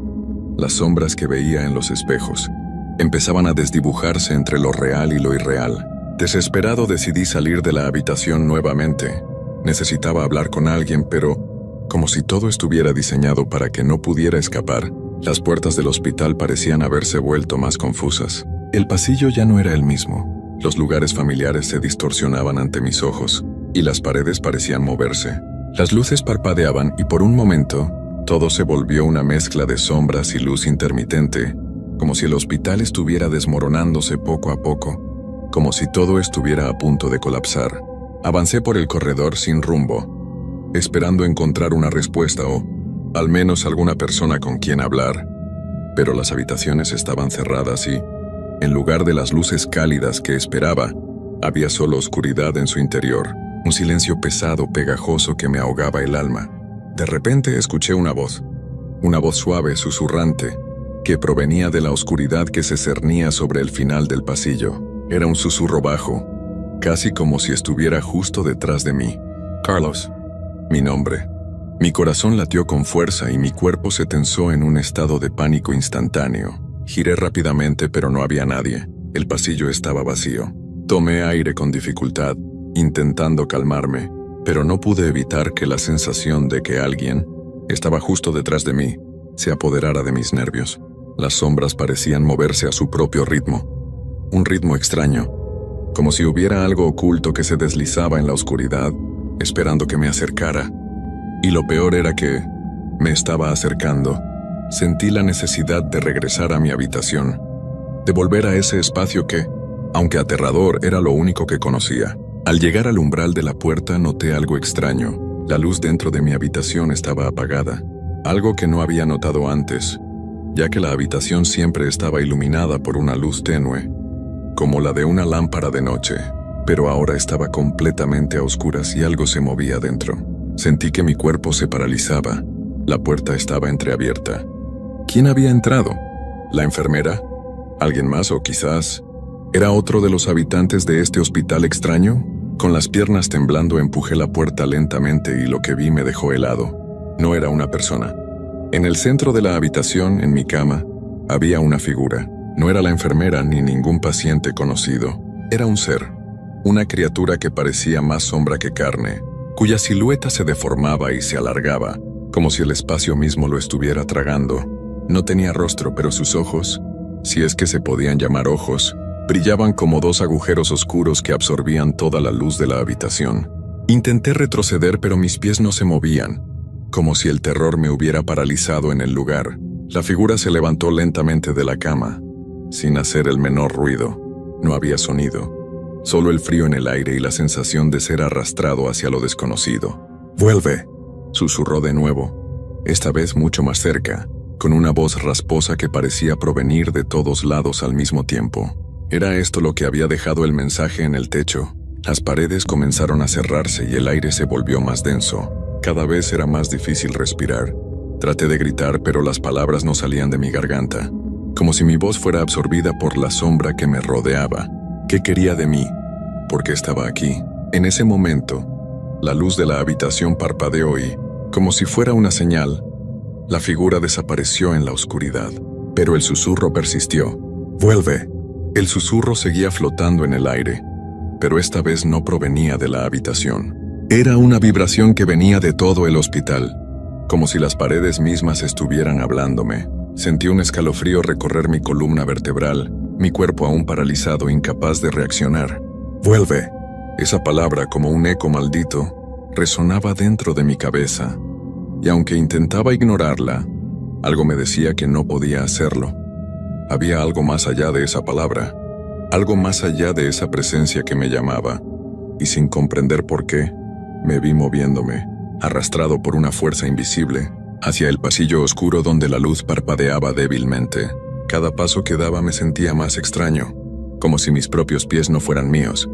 las sombras que veía en los espejos, empezaban a desdibujarse entre lo real y lo irreal. Desesperado decidí salir de la habitación nuevamente. Necesitaba hablar con alguien, pero, como si todo estuviera diseñado para que no pudiera escapar, las puertas del hospital parecían haberse vuelto más confusas. El pasillo ya no era el mismo. Los lugares familiares se distorsionaban ante mis ojos, y las paredes parecían moverse. Las luces parpadeaban y por un momento, todo se volvió una mezcla de sombras y luz intermitente, como si el hospital estuviera desmoronándose poco a poco, como si todo estuviera a punto de colapsar. Avancé por el corredor sin rumbo, esperando encontrar una respuesta o, al menos, alguna persona con quien hablar. Pero las habitaciones estaban cerradas y, en lugar de las luces cálidas que esperaba, había solo oscuridad en su interior, un silencio pesado, pegajoso que me ahogaba el alma. De repente escuché una voz suave, susurrante, que provenía de la oscuridad que se cernía sobre el final del pasillo. Era un susurro bajo, casi como si estuviera justo detrás de mí. Carlos, mi nombre. Mi corazón latió con fuerza y mi cuerpo se tensó en un estado de pánico instantáneo. Giré rápidamente, pero no había nadie. El pasillo estaba vacío. Tomé aire con dificultad, intentando calmarme, pero no pude evitar que la sensación de que alguien estaba justo detrás de mí se apoderara de mis nervios. Las sombras parecían moverse a su propio ritmo, un ritmo extraño, como si hubiera algo oculto que se deslizaba en la oscuridad, esperando que me acercara. Y lo peor era que me estaba acercando. Sentí la necesidad de regresar a mi habitación, de volver a ese espacio que, aunque aterrador, era lo único que conocía. Al llegar al umbral de la puerta noté algo extraño. La luz dentro de mi habitación estaba apagada, algo que no había notado antes, ya que la habitación siempre estaba iluminada por una luz tenue, como la de una lámpara de noche, pero ahora estaba completamente a oscuras y algo se movía dentro. Sentí que mi cuerpo se paralizaba. La puerta estaba entreabierta. ¿Quién había entrado? ¿La enfermera? ¿Alguien más o quizás era otro de los habitantes de este hospital extraño? Con las piernas temblando empujé la puerta lentamente y lo que vi me dejó helado. No era una persona. En el centro de la habitación, en mi cama, había una figura. No era la enfermera ni ningún paciente conocido. Era un ser, una criatura que parecía más sombra que carne, cuya silueta se deformaba y se alargaba, como si el espacio mismo lo estuviera tragando. No tenía rostro, pero sus ojos, si es que se podían llamar ojos, brillaban como dos agujeros oscuros que absorbían toda la luz de la habitación. Intenté retroceder, pero mis pies no se movían, como si el terror me hubiera paralizado en el lugar. La figura se levantó lentamente de la cama, sin hacer el menor ruido. No había sonido, solo el frío en el aire y la sensación de ser arrastrado hacia lo desconocido. «¡Vuelve!», susurró de nuevo, esta vez mucho más cerca, con una voz rasposa que parecía provenir de todos lados al mismo tiempo. Era esto lo que había dejado el mensaje en el techo. Las paredes comenzaron a cerrarse y el aire se volvió más denso. Cada vez era más difícil respirar. Traté de gritar, pero las palabras no salían de mi garganta, como si mi voz fuera absorbida por la sombra que me rodeaba. ¿Qué quería de mí? ¿Por qué estaba aquí? En ese momento, la luz de la habitación parpadeó y, como si fuera una señal, la figura desapareció en la oscuridad. Pero el susurro persistió. «¡Vuelve!». El susurro seguía flotando en el aire, pero esta vez no provenía de la habitación. Era una vibración que venía de todo el hospital, como si las paredes mismas estuvieran hablándome. Sentí un escalofrío recorrer mi columna vertebral, mi cuerpo aún paralizado, incapaz de reaccionar. «¡Vuelve!». Esa palabra, como un eco maldito, resonaba dentro de mi cabeza, y aunque intentaba ignorarla, algo me decía que no podía hacerlo. Había algo más allá de esa palabra, algo más allá de esa presencia que me llamaba, y sin comprender por qué, me vi moviéndome, arrastrado por una fuerza invisible, hacia el pasillo oscuro donde la luz parpadeaba débilmente. Cada paso que daba me sentía más extraño, como si mis propios pies no fueran míos,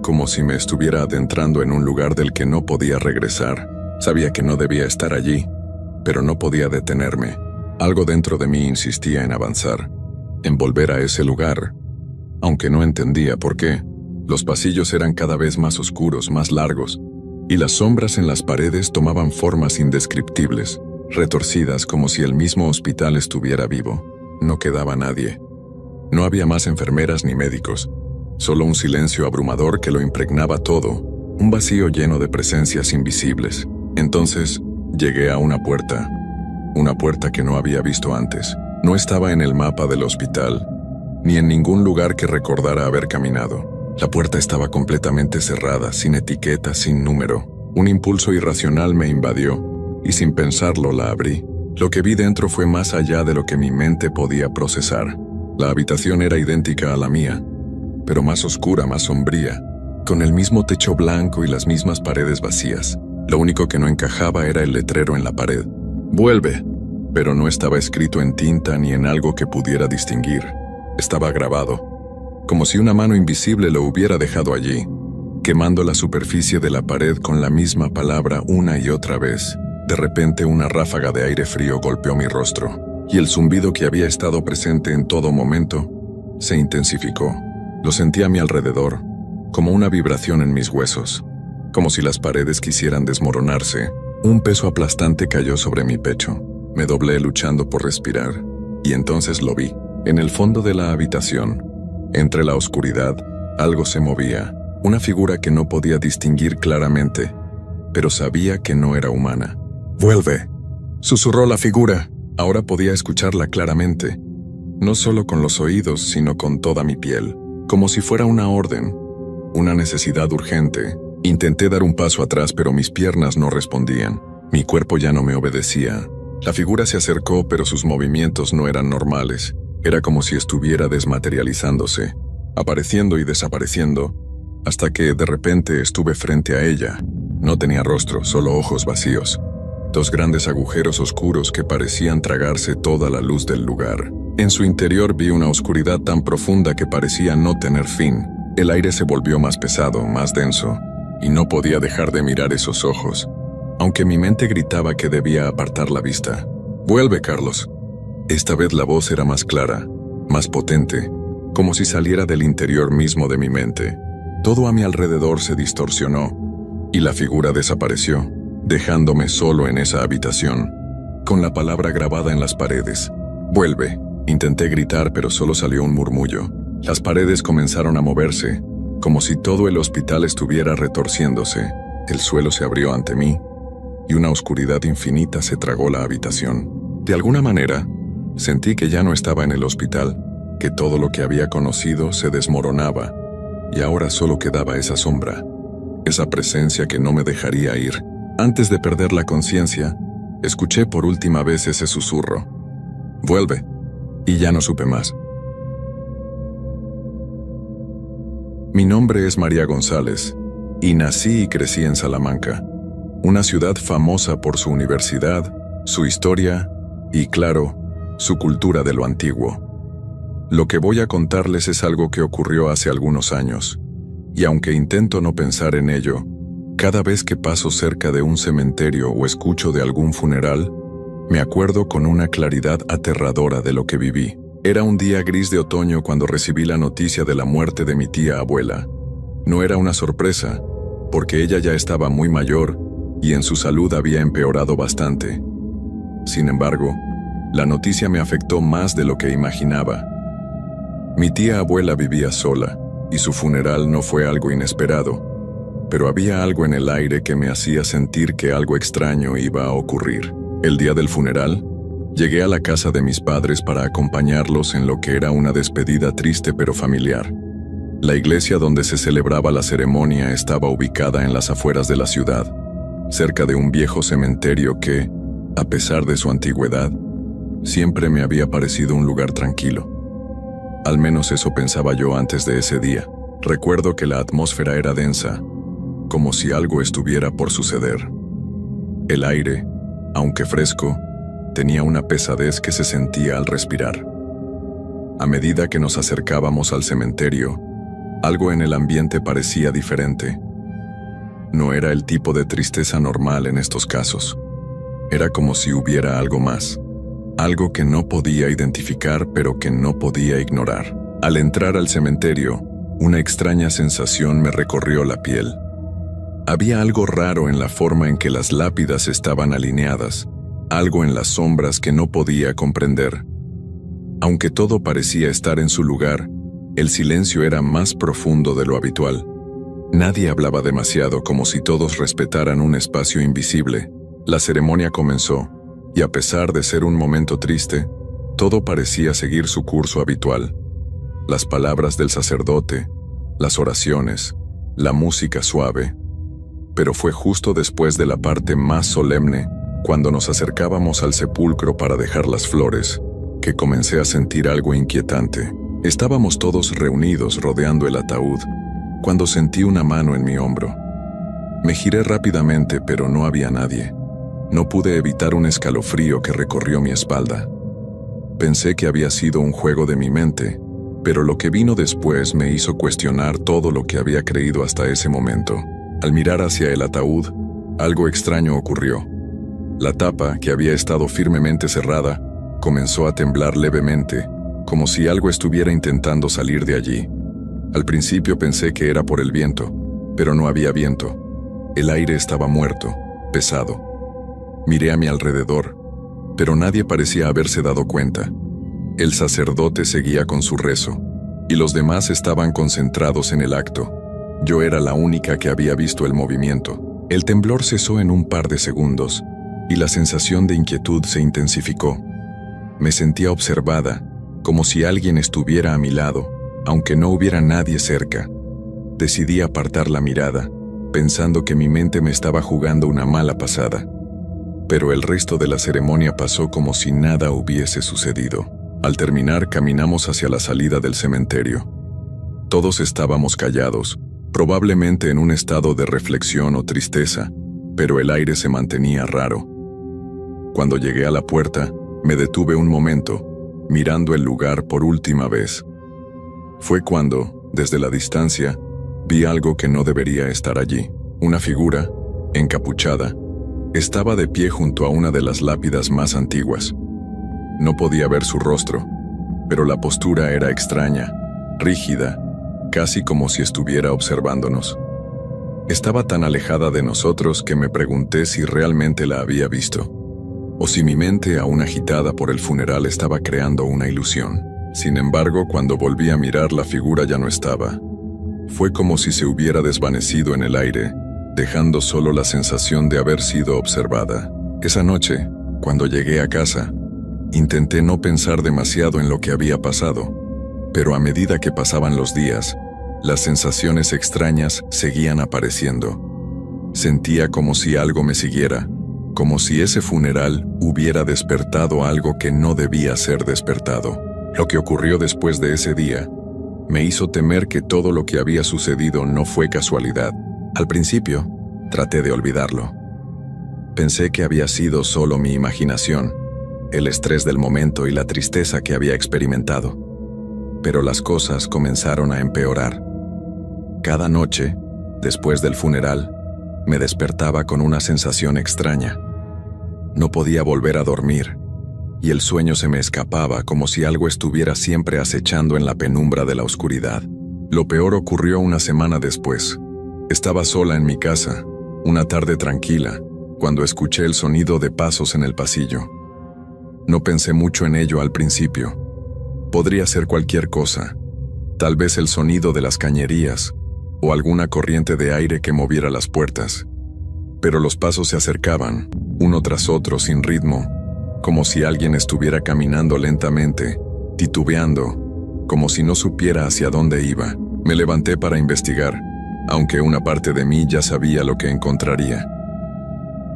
como si me estuviera adentrando en un lugar del que no podía regresar. Sabía que no debía estar allí, pero no podía detenerme. Algo dentro de mí insistía en avanzar, en volver a ese lugar, aunque no entendía por qué. Los pasillos eran cada vez más oscuros, más largos, y las sombras en las paredes tomaban formas indescriptibles, retorcidas como si el mismo hospital estuviera vivo. No quedaba nadie. No había más enfermeras ni médicos, solo un silencio abrumador que lo impregnaba todo, un vacío lleno de presencias invisibles. Entonces, llegué a una puerta que no había visto antes. No estaba en el mapa del hospital, ni en ningún lugar que recordara haber caminado. La puerta estaba completamente cerrada, sin etiqueta, sin número. Un impulso irracional me invadió, y sin pensarlo la abrí. Lo que vi dentro fue más allá de lo que mi mente podía procesar. La habitación era idéntica a la mía, pero más oscura, más sombría, con el mismo techo blanco y las mismas paredes vacías. Lo único que no encajaba era el letrero en la pared. «¡Vuelve!», pero no estaba escrito en tinta ni en algo que pudiera distinguir. Estaba grabado, como si una mano invisible lo hubiera dejado allí, quemando la superficie de la pared con la misma palabra una y otra vez. De repente una ráfaga de aire frío golpeó mi rostro, y el zumbido que había estado presente en todo momento se intensificó. Lo sentí a mi alrededor, como una vibración en mis huesos, como si las paredes quisieran desmoronarse. Un peso aplastante cayó sobre mi pecho. Me doblé luchando por respirar, y entonces lo vi. En el fondo de la habitación, entre la oscuridad, algo se movía, una figura que no podía distinguir claramente, pero sabía que no era humana. «¡Vuelve!», susurró la figura. Ahora podía escucharla claramente, no solo con los oídos, sino con toda mi piel, como si fuera una orden, una necesidad urgente. Intenté dar un paso atrás, pero mis piernas no respondían. Mi cuerpo ya no me obedecía. La figura se acercó, pero sus movimientos no eran normales. Era como si estuviera desmaterializándose, apareciendo y desapareciendo, hasta que de repente estuve frente a ella. No tenía rostro, solo ojos vacíos. Dos grandes agujeros oscuros que parecían tragarse toda la luz del lugar. En su interior vi una oscuridad tan profunda que parecía no tener fin. El aire se volvió más pesado, más denso, y no podía dejar de mirar esos ojos, aunque mi mente gritaba que debía apartar la vista. «¡Vuelve, Carlos!». Esta vez la voz era más clara, más potente, como si saliera del interior mismo de mi mente. Todo a mi alrededor se distorsionó, y la figura desapareció, dejándome solo en esa habitación, con la palabra grabada en las paredes. «¡Vuelve!». Intenté gritar, pero solo salió un murmullo. Las paredes comenzaron a moverse, como si todo el hospital estuviera retorciéndose. El suelo se abrió ante mí, y una oscuridad infinita se tragó la habitación. De alguna manera, sentí que ya no estaba en el hospital, que todo lo que había conocido se desmoronaba, y ahora solo quedaba esa sombra, esa presencia que no me dejaría ir. Antes de perder la conciencia, escuché por última vez ese susurro. «¡Vuelve!», y ya no supe más. Mi nombre es María González, y nací y crecí en Salamanca, una ciudad famosa por su universidad, su historia y, claro, su cultura de lo antiguo. Lo que voy a contarles es algo que ocurrió hace algunos años, y aunque intento no pensar en ello, cada vez que paso cerca de un cementerio o escucho de algún funeral, me acuerdo con una claridad aterradora de lo que viví. Era un día gris de otoño cuando recibí la noticia de la muerte de mi tía abuela. No era una sorpresa, porque ella ya estaba muy mayor y en su salud había empeorado bastante. Sin embargo, la noticia me afectó más de lo que imaginaba. Mi tía abuela vivía sola, y su funeral no fue algo inesperado, pero había algo en el aire que me hacía sentir que algo extraño iba a ocurrir. El día del funeral, llegué a la casa de mis padres para acompañarlos en lo que era una despedida triste pero familiar. La iglesia donde se celebraba la ceremonia estaba ubicada en las afueras de la ciudad, cerca de un viejo cementerio que, a pesar de su antigüedad, siempre me había parecido un lugar tranquilo. Al menos eso pensaba yo antes de ese día. Recuerdo que la atmósfera era densa, como si algo estuviera por suceder. El aire, aunque fresco, tenía una pesadez que se sentía al respirar. A medida que nos acercábamos al cementerio, algo en el ambiente parecía diferente. No era el tipo de tristeza normal en estos casos. Era como si hubiera algo más, algo que no podía identificar pero que no podía ignorar. Al entrar al cementerio, una extraña sensación me recorrió la piel. Había algo raro en la forma en que las lápidas estaban alineadas, algo en las sombras que no podía comprender. Aunque todo parecía estar en su lugar, el silencio era más profundo de lo habitual. Nadie hablaba demasiado, como si todos respetaran un espacio invisible. La ceremonia comenzó, y a pesar de ser un momento triste, todo parecía seguir su curso habitual. Las palabras del sacerdote, las oraciones, la música suave. Pero fue justo después de la parte más solemne, cuando nos acercábamos al sepulcro para dejar las flores, que comencé a sentir algo inquietante. Estábamos todos reunidos rodeando el ataúd, cuando sentí una mano en mi hombro. Me giré rápidamente, pero no había nadie. No pude evitar un escalofrío que recorrió mi espalda. Pensé que había sido un juego de mi mente, pero lo que vino después me hizo cuestionar todo lo que había creído hasta ese momento. Al mirar hacia el ataúd, algo extraño ocurrió. La tapa, que había estado firmemente cerrada, comenzó a temblar levemente, como si algo estuviera intentando salir de allí. Al principio pensé que era por el viento, pero no había viento. El aire estaba muerto, pesado. Miré a mi alrededor, pero nadie parecía haberse dado cuenta. El sacerdote seguía con su rezo, y los demás estaban concentrados en el acto. Yo era la única que había visto el movimiento. El temblor cesó en un par de segundos, y la sensación de inquietud se intensificó. Me sentía observada, como si alguien estuviera a mi lado, aunque no hubiera nadie cerca. Decidí apartar la mirada, pensando que mi mente me estaba jugando una mala pasada. Pero el resto de la ceremonia pasó como si nada hubiese sucedido. Al terminar, caminamos hacia la salida del cementerio. Todos estábamos callados, probablemente en un estado de reflexión o tristeza, pero el aire se mantenía raro. Cuando llegué a la puerta, me detuve un momento, mirando el lugar por última vez. Fue cuando, desde la distancia, vi algo que no debería estar allí. Una figura, encapuchada, estaba de pie junto a una de las lápidas más antiguas. No podía ver su rostro, pero la postura era extraña, rígida, casi como si estuviera observándonos. Estaba tan alejada de nosotros que me pregunté si realmente la había visto, o si mi mente, aún agitada por el funeral, estaba creando una ilusión. Sin embargo, cuando volví a mirar, la figura ya no estaba. Fue como si se hubiera desvanecido en el aire, dejando solo la sensación de haber sido observada. Esa noche, cuando llegué a casa, intenté no pensar demasiado en lo que había pasado, pero a medida que pasaban los días, las sensaciones extrañas seguían apareciendo. Sentía como si algo me siguiera, como si ese funeral hubiera despertado algo que no debía ser despertado. Lo que ocurrió después de ese día me hizo temer que todo lo que había sucedido no fue casualidad. Al principio, traté de olvidarlo. Pensé que había sido solo mi imaginación, el estrés del momento y la tristeza que había experimentado. Pero las cosas comenzaron a empeorar. Cada noche, después del funeral, me despertaba con una sensación extraña. No podía volver a dormir, y el sueño se me escapaba como si algo estuviera siempre acechando en la penumbra de la oscuridad. Lo peor ocurrió una semana después. Estaba sola en mi casa, una tarde tranquila, cuando escuché el sonido de pasos en el pasillo. No pensé mucho en ello al principio. Podría ser cualquier cosa, tal vez el sonido de las cañerías o alguna corriente de aire que moviera las puertas. Pero los pasos se acercaban, uno tras otro sin ritmo, como si alguien estuviera caminando lentamente, titubeando, como si no supiera hacia dónde iba. Me levanté para investigar, aunque una parte de mí ya sabía lo que encontraría.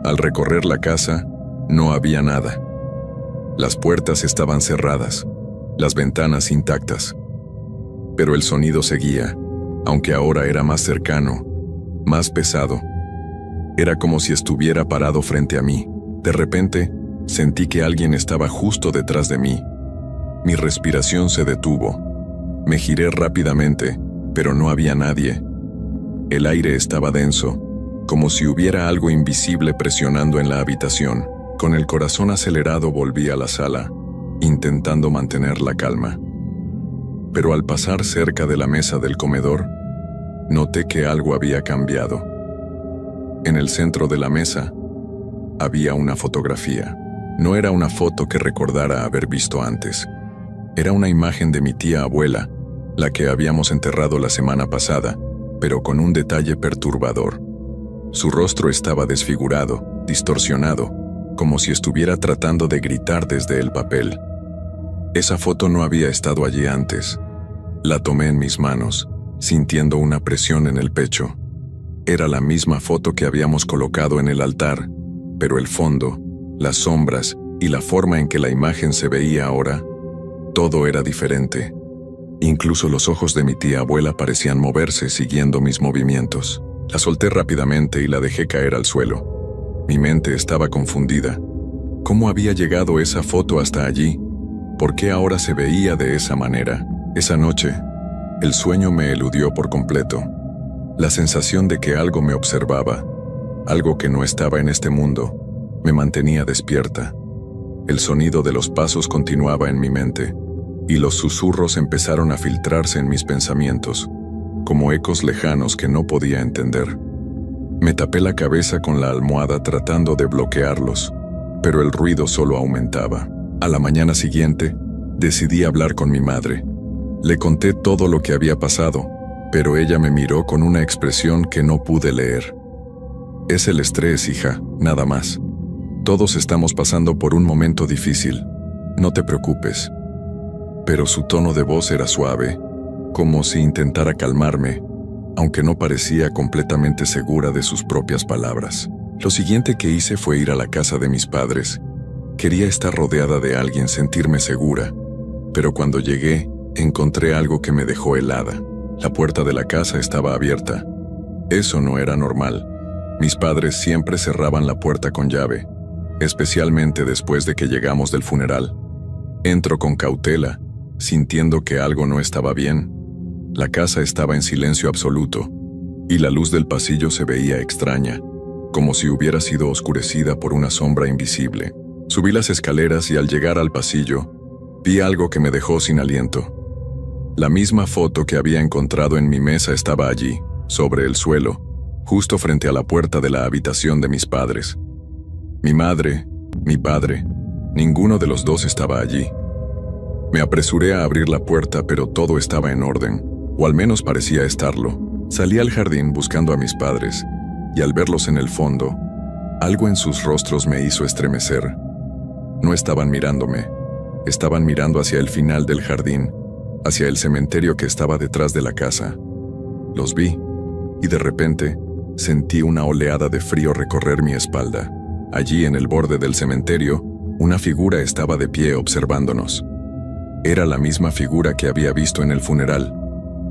Al recorrer la casa, no había nada. Las puertas estaban cerradas, las ventanas intactas. Pero el sonido seguía, aunque ahora era más cercano, más pesado. Era como si estuviera parado frente a mí. De repente, sentí que alguien estaba justo detrás de mí. Mi respiración se detuvo. Me giré rápidamente, pero no había nadie. El aire estaba denso, como si hubiera algo invisible presionando en la habitación. Con el corazón acelerado volví a la sala, intentando mantener la calma. Pero al pasar cerca de la mesa del comedor, noté que algo había cambiado. En el centro de la mesa, había una fotografía. No era una foto que recordara haber visto antes. Era una imagen de mi tía abuela, la que habíamos enterrado la semana pasada, pero con un detalle perturbador. Su rostro estaba desfigurado, distorsionado, como si estuviera tratando de gritar desde el papel. Esa foto no había estado allí antes. La tomé en mis manos, sintiendo una presión en el pecho. Era la misma foto que habíamos colocado en el altar, pero el fondo, las sombras y la forma en que la imagen se veía ahora, todo era diferente. Incluso los ojos de mi tía abuela parecían moverse siguiendo mis movimientos. La solté rápidamente y la dejé caer al suelo. Mi mente estaba confundida. ¿Cómo había llegado esa foto hasta allí? ¿Por qué ahora se veía de esa manera? Esa noche, el sueño me eludió por completo. La sensación de que algo me observaba, algo que no estaba en este mundo, me mantenía despierta. El sonido de los pasos continuaba en mi mente, y los susurros empezaron a filtrarse en mis pensamientos, como ecos lejanos que no podía entender. Me tapé la cabeza con la almohada tratando de bloquearlos, pero el ruido solo aumentaba. A la mañana siguiente, Decidí hablar con mi madre. Le conté todo lo que había pasado, pero ella me miró con una expresión que no pude leer. Es el estrés, hija, nada más. Todos estamos pasando por un momento difícil. No te preocupes. Pero su tono de voz era suave, como si intentara calmarme, aunque no parecía completamente segura de sus propias palabras. Lo siguiente que hice fue ir a la casa de mis padres. Quería estar rodeada de alguien, sentirme segura. Pero cuando llegué, encontré algo que me dejó helada. La puerta de la casa estaba abierta. Eso no era normal. Mis padres siempre cerraban la puerta con llave, especialmente después de que llegamos del funeral. Entro con cautela, sintiendo que algo no estaba bien. La casa estaba en silencio absoluto, y la luz del pasillo se veía extraña, como si hubiera sido oscurecida por una sombra invisible. Subí las escaleras y al llegar al pasillo, vi algo que me dejó sin aliento. La misma foto que había encontrado en mi mesa estaba allí, sobre el suelo, justo frente a la puerta de la habitación de mis padres. Mi madre, mi padre, ninguno de los dos estaba allí. Me apresuré a abrir la puerta, pero todo estaba en orden, o al menos parecía estarlo. Salí al jardín buscando a mis padres, y al verlos en el fondo, algo en sus rostros me hizo estremecer. No estaban mirándome, estaban mirando hacia el final del jardín, hacia el cementerio que estaba detrás de la casa. Los vi, y de repente, sentí una oleada de frío recorrer mi espalda. Allí, en el borde del cementerio, una figura estaba de pie observándonos. Era la misma figura que había visto en el funeral,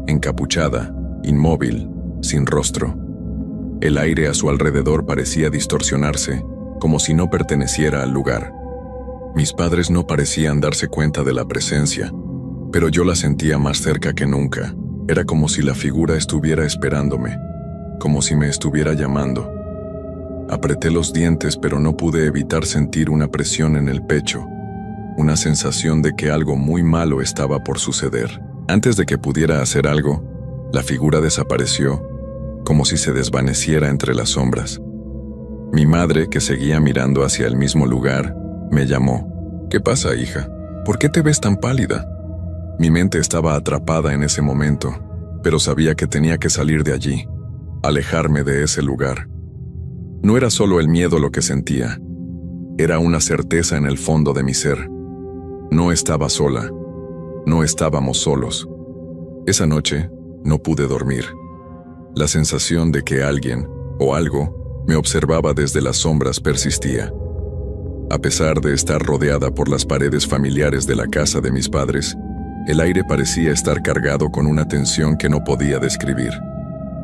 encapuchada, inmóvil, sin rostro. El aire a su alrededor parecía distorsionarse, como si no perteneciera al lugar. Mis padres no parecían darse cuenta de la presencia, pero yo la sentía más cerca que nunca. Era como si la figura estuviera esperándome, como si me estuviera llamando. Apreté los dientes, pero no pude evitar sentir una presión en el pecho, una sensación de que algo muy malo estaba por suceder. Antes de que pudiera hacer algo, la figura desapareció, como si se desvaneciera entre las sombras. Mi madre, que seguía mirando hacia el mismo lugar, me llamó. ¿Qué pasa, hija? ¿Por qué te ves tan pálida? Mi mente estaba atrapada en ese momento, pero sabía que tenía que salir de allí, alejarme de ese lugar. No era solo el miedo lo que sentía, era una certeza en el fondo de mi ser. No estaba sola, no estábamos solos. Esa noche no pude dormir. La sensación de que alguien, o algo, me observaba desde las sombras persistía. A pesar de estar rodeada por las paredes familiares de la casa de mis padres, el aire parecía estar cargado con una tensión que no podía describir.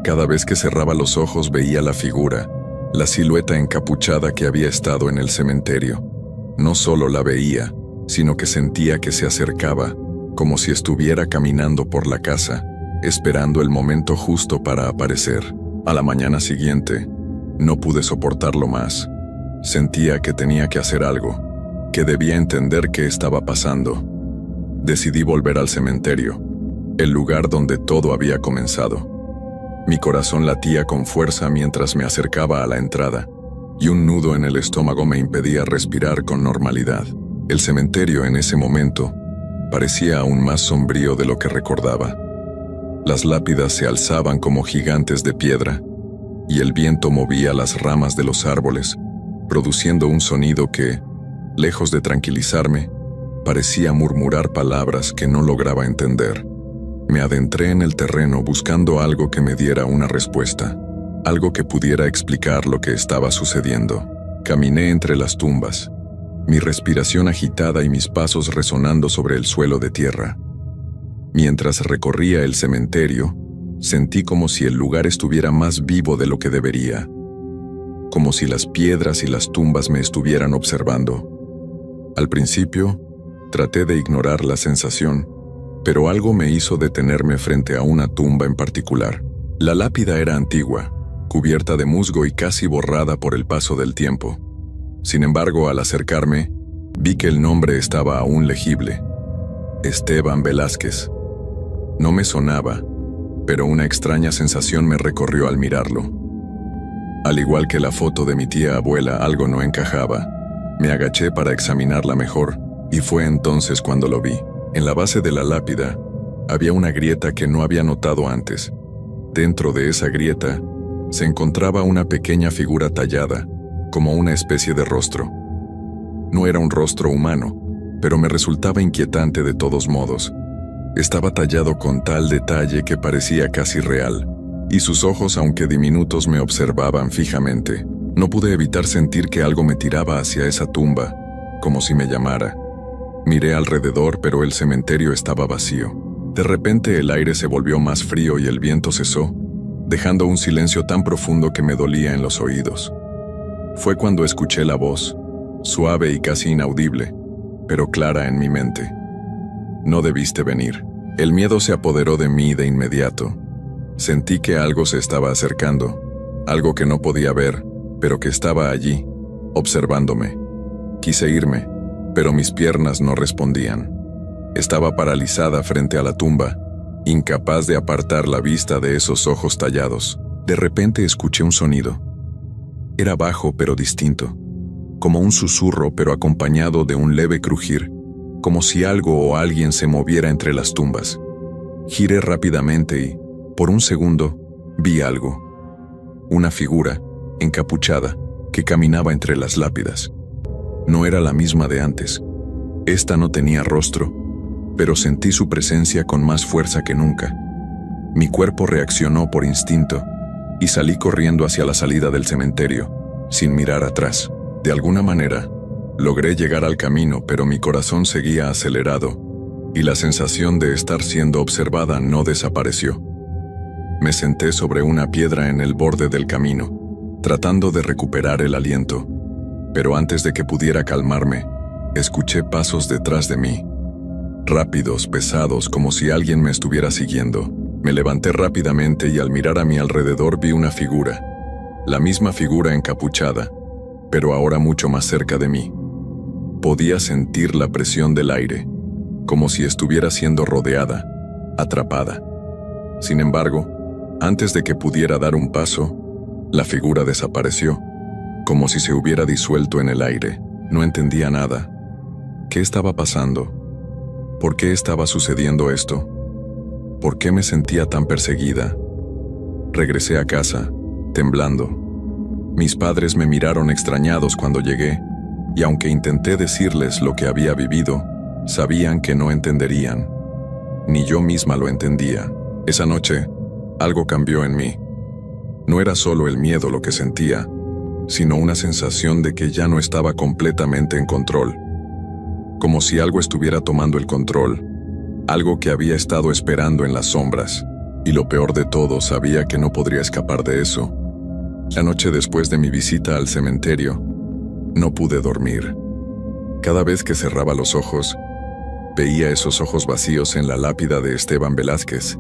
Cada vez que cerraba los ojos veía la figura, la silueta encapuchada que había estado en el cementerio. No solo la veía, sino que sentía que se acercaba, como si estuviera caminando por la casa, esperando el momento justo para aparecer. A la mañana siguiente, no pude soportarlo más. Sentía que tenía que hacer algo, que debía entender qué estaba pasando. Decidí volver al cementerio, el lugar donde todo había comenzado. Mi corazón latía con fuerza mientras me acercaba a la entrada, y un nudo en el estómago me impedía respirar con normalidad. El cementerio en ese momento parecía aún más sombrío de lo que recordaba. Las lápidas se alzaban como gigantes de piedra, y el viento movía las ramas de los árboles, produciendo un sonido que, lejos de tranquilizarme, parecía murmurar palabras que no lograba entender. Me adentré en el terreno buscando algo que me diera una respuesta, algo que pudiera explicar lo que estaba sucediendo. Caminé entre las tumbas, mi respiración agitada y mis pasos resonando sobre el suelo de tierra. Mientras recorría el cementerio, sentí como si el lugar estuviera más vivo de lo que debería, como si las piedras y las tumbas me estuvieran observando. Al principio, traté de ignorar la sensación, pero algo me hizo detenerme frente a una tumba en particular. La lápida era antigua, cubierta de musgo y casi borrada por el paso del tiempo. Sin embargo, al acercarme, vi que el nombre estaba aún legible: Esteban Velázquez. No me sonaba, pero una extraña sensación me recorrió al mirarlo. Al igual que la foto de mi tía abuela, algo no encajaba. Me agaché para examinarla mejor, y fue entonces cuando lo vi. En la base de la lápida había una grieta que no había notado antes. Dentro de esa grieta se encontraba una pequeña figura tallada, como una especie de rostro. No era un rostro humano, pero me resultaba inquietante de todos modos. Estaba tallado con tal detalle que parecía casi real, y sus ojos, aunque diminutos, me observaban fijamente. No pude evitar sentir que algo me tiraba hacia esa tumba, como si me llamara. Miré alrededor, pero el cementerio estaba vacío. De repente el aire se volvió más frío y el viento cesó, dejando un silencio tan profundo que me dolía en los oídos. Fue cuando escuché la voz, suave y casi inaudible, pero clara en mi mente. No debiste venir. El miedo se apoderó de mí de inmediato. Sentí que algo se estaba acercando, algo que no podía ver, pero que estaba allí, observándome. Quise irme, pero mis piernas no respondían. Estaba paralizada frente a la tumba, incapaz de apartar la vista de esos ojos tallados. De repente escuché un sonido. Era bajo pero distinto, como un susurro pero acompañado de un leve crujir, como si algo o alguien se moviera entre las tumbas. Giré rápidamente y, por un segundo, vi algo. Una figura, encapuchada, que caminaba entre las lápidas. No era la misma de antes. Esta no tenía rostro, pero sentí su presencia con más fuerza que nunca. Mi cuerpo reaccionó por instinto y salí corriendo hacia la salida del cementerio, sin mirar atrás. De alguna manera, logré llegar al camino, pero mi corazón seguía acelerado y la sensación de estar siendo observada no desapareció. Me senté sobre una piedra en el borde del camino, tratando de recuperar el aliento, pero antes de que pudiera calmarme, escuché pasos detrás de mí. Rápidos, pesados, como si alguien me estuviera siguiendo. Me levanté rápidamente y al mirar a mi alrededor vi una figura, la misma figura encapuchada, pero ahora mucho más cerca de mí. Podía sentir la presión del aire, como si estuviera siendo rodeada, atrapada. Sin embargo, antes de que pudiera dar un paso, la figura desapareció, como si se hubiera disuelto en el aire. No entendía nada. ¿Qué estaba pasando? ¿Por qué estaba sucediendo esto? ¿Por qué me sentía tan perseguida? Regresé a casa, temblando. Mis padres me miraron extrañados cuando llegué, y aunque intenté decirles lo que había vivido, sabían que no entenderían. Ni yo misma lo entendía. Esa noche, algo cambió en mí. No era solo el miedo lo que sentía, sino una sensación de que ya no estaba completamente en control. Como si algo estuviera tomando el control, algo que había estado esperando en las sombras, y lo peor de todo, sabía que no podría escapar de eso. La noche después de mi visita al cementerio, no pude dormir. Cada vez que cerraba los ojos, veía esos ojos vacíos en la lápida de Esteban Velázquez,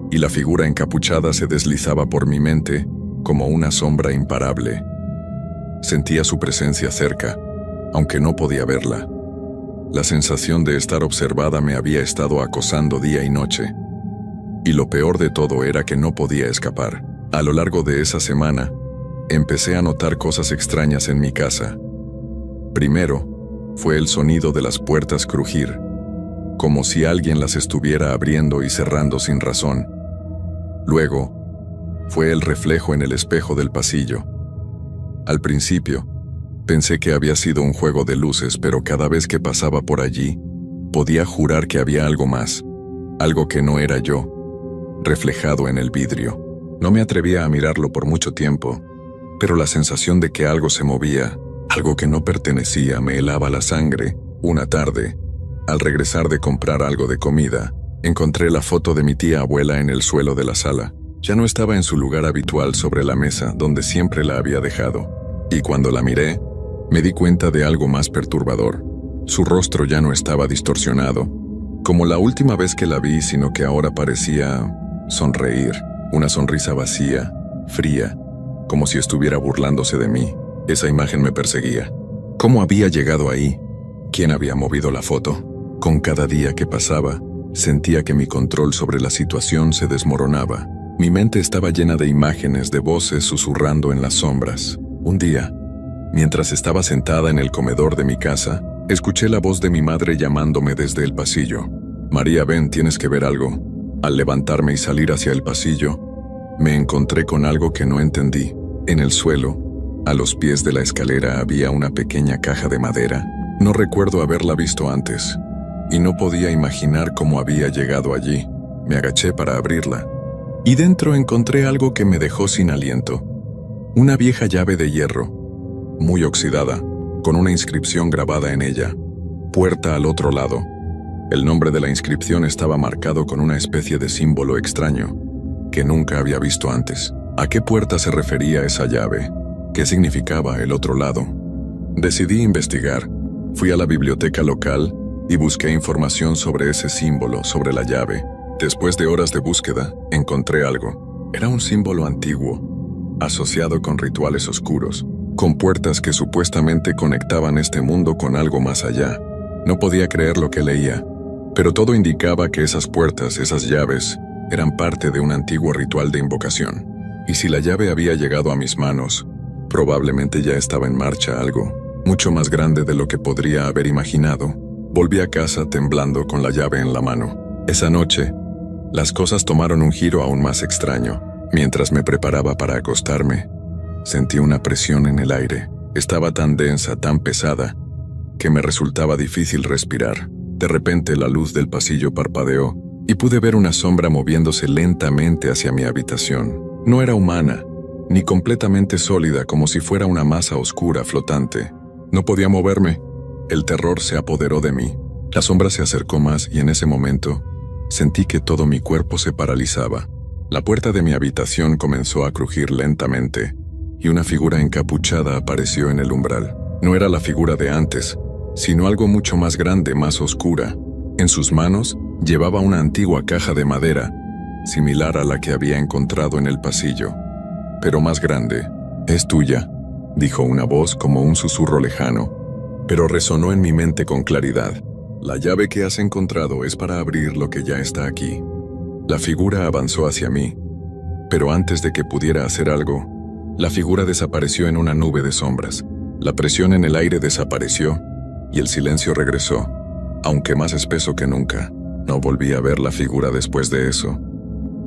y la figura encapuchada se deslizaba por mi mente como una sombra imparable. Sentía su presencia cerca, aunque no podía verla. La sensación de estar observada me había estado acosando día y noche. Y lo peor de todo era que no podía escapar. A lo largo de esa semana, empecé a notar cosas extrañas en mi casa. Primero, fue el sonido de las puertas crujir, como si alguien las estuviera abriendo y cerrando sin razón. Luego, fue el reflejo en el espejo del pasillo. Al principio, pensé que había sido un juego de luces, pero cada vez que pasaba por allí, podía jurar que había algo más, algo que no era yo, reflejado en el vidrio. No me atrevía a mirarlo por mucho tiempo, pero la sensación de que algo se movía, algo que no pertenecía, me helaba la sangre. Una tarde, al regresar de comprar algo de comida, encontré la foto de mi tía abuela en el suelo de la sala. Ya no estaba en su lugar habitual sobre la mesa donde siempre la había dejado, y cuando la miré, me di cuenta de algo más perturbador. Su rostro ya no estaba distorsionado, como la última vez que la vi, sino que ahora parecía sonreír, una sonrisa vacía, fría, como si estuviera burlándose de mí. Esa imagen me perseguía. ¿Cómo había llegado ahí? ¿Quién había movido la foto? Con cada día que pasaba, sentía que mi control sobre la situación se desmoronaba. Mi mente estaba llena de imágenes, de voces susurrando en las sombras. Un día, mientras estaba sentada en el comedor de mi casa, escuché la voz de mi madre llamándome desde el pasillo. María, ven, tienes que ver algo. Al levantarme y salir hacia el pasillo, me encontré con algo que no entendí. En el suelo, a los pies de la escalera, había una pequeña caja de madera. No recuerdo haberla visto antes, y no podía imaginar cómo había llegado allí. Me agaché para abrirla, y dentro encontré algo que me dejó sin aliento. Una vieja llave de hierro, muy oxidada, con una inscripción grabada en ella: puerta al otro lado. El nombre de la inscripción estaba marcado con una especie de símbolo extraño, que nunca había visto antes. ¿A qué puerta se refería esa llave? ¿Qué significaba el otro lado? Decidí investigar. Fui a la biblioteca local y busqué información sobre ese símbolo, sobre la llave. Después de horas de búsqueda, encontré algo. Era un símbolo antiguo, asociado con rituales oscuros, con puertas que supuestamente conectaban este mundo con algo más allá. No podía creer lo que leía, pero todo indicaba que esas puertas, esas llaves, eran parte de un antiguo ritual de invocación. Y si la llave había llegado a mis manos, probablemente ya estaba en marcha algo mucho más grande de lo que podría haber imaginado. Volví a casa temblando con la llave en la mano. Esa noche, las cosas tomaron un giro aún más extraño. Mientras me preparaba para acostarme, sentí una presión en el aire. Estaba tan densa, tan pesada, que me resultaba difícil respirar. De repente la luz del pasillo parpadeó y pude ver una sombra moviéndose lentamente hacia mi habitación. No era humana, ni completamente sólida, como si fuera una masa oscura flotante. No podía moverme. El terror se apoderó de mí. La sombra se acercó más y en ese momento sentí que todo mi cuerpo se paralizaba. La puerta de mi habitación comenzó a crujir lentamente y una figura encapuchada apareció en el umbral. No era la figura de antes, sino algo mucho más grande, más oscura. En sus manos llevaba una antigua caja de madera, similar a la que había encontrado en el pasillo, pero más grande. «Es tuya», dijo una voz como un susurro lejano, pero resonó en mi mente con claridad. «La llave que has encontrado es para abrir lo que ya está aquí». La figura avanzó hacia mí, pero antes de que pudiera hacer algo, la figura desapareció en una nube de sombras. La presión en el aire desapareció y el silencio regresó, aunque más espeso que nunca. No volví a ver la figura después de eso,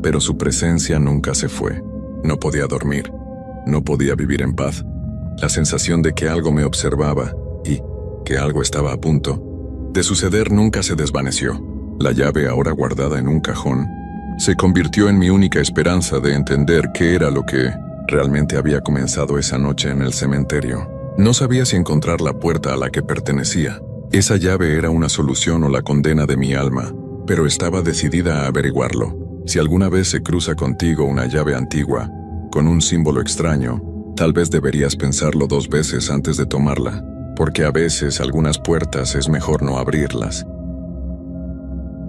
pero su presencia nunca se fue. No podía dormir, no podía vivir en paz. La sensación de que algo me observaba y que algo estaba a punto de suceder nunca se desvaneció. La llave, ahora guardada en un cajón, se convirtió en mi única esperanza de entender qué era lo que realmente había comenzado esa noche en el cementerio. No sabía si encontrar la puerta a la que pertenecía. Esa llave era una solución o la condena de mi alma, pero estaba decidida a averiguarlo. Si alguna vez se cruza contigo una llave antigua, con un símbolo extraño, tal vez deberías pensarlo 2 veces antes de tomarla, porque a veces algunas puertas es mejor no abrirlas.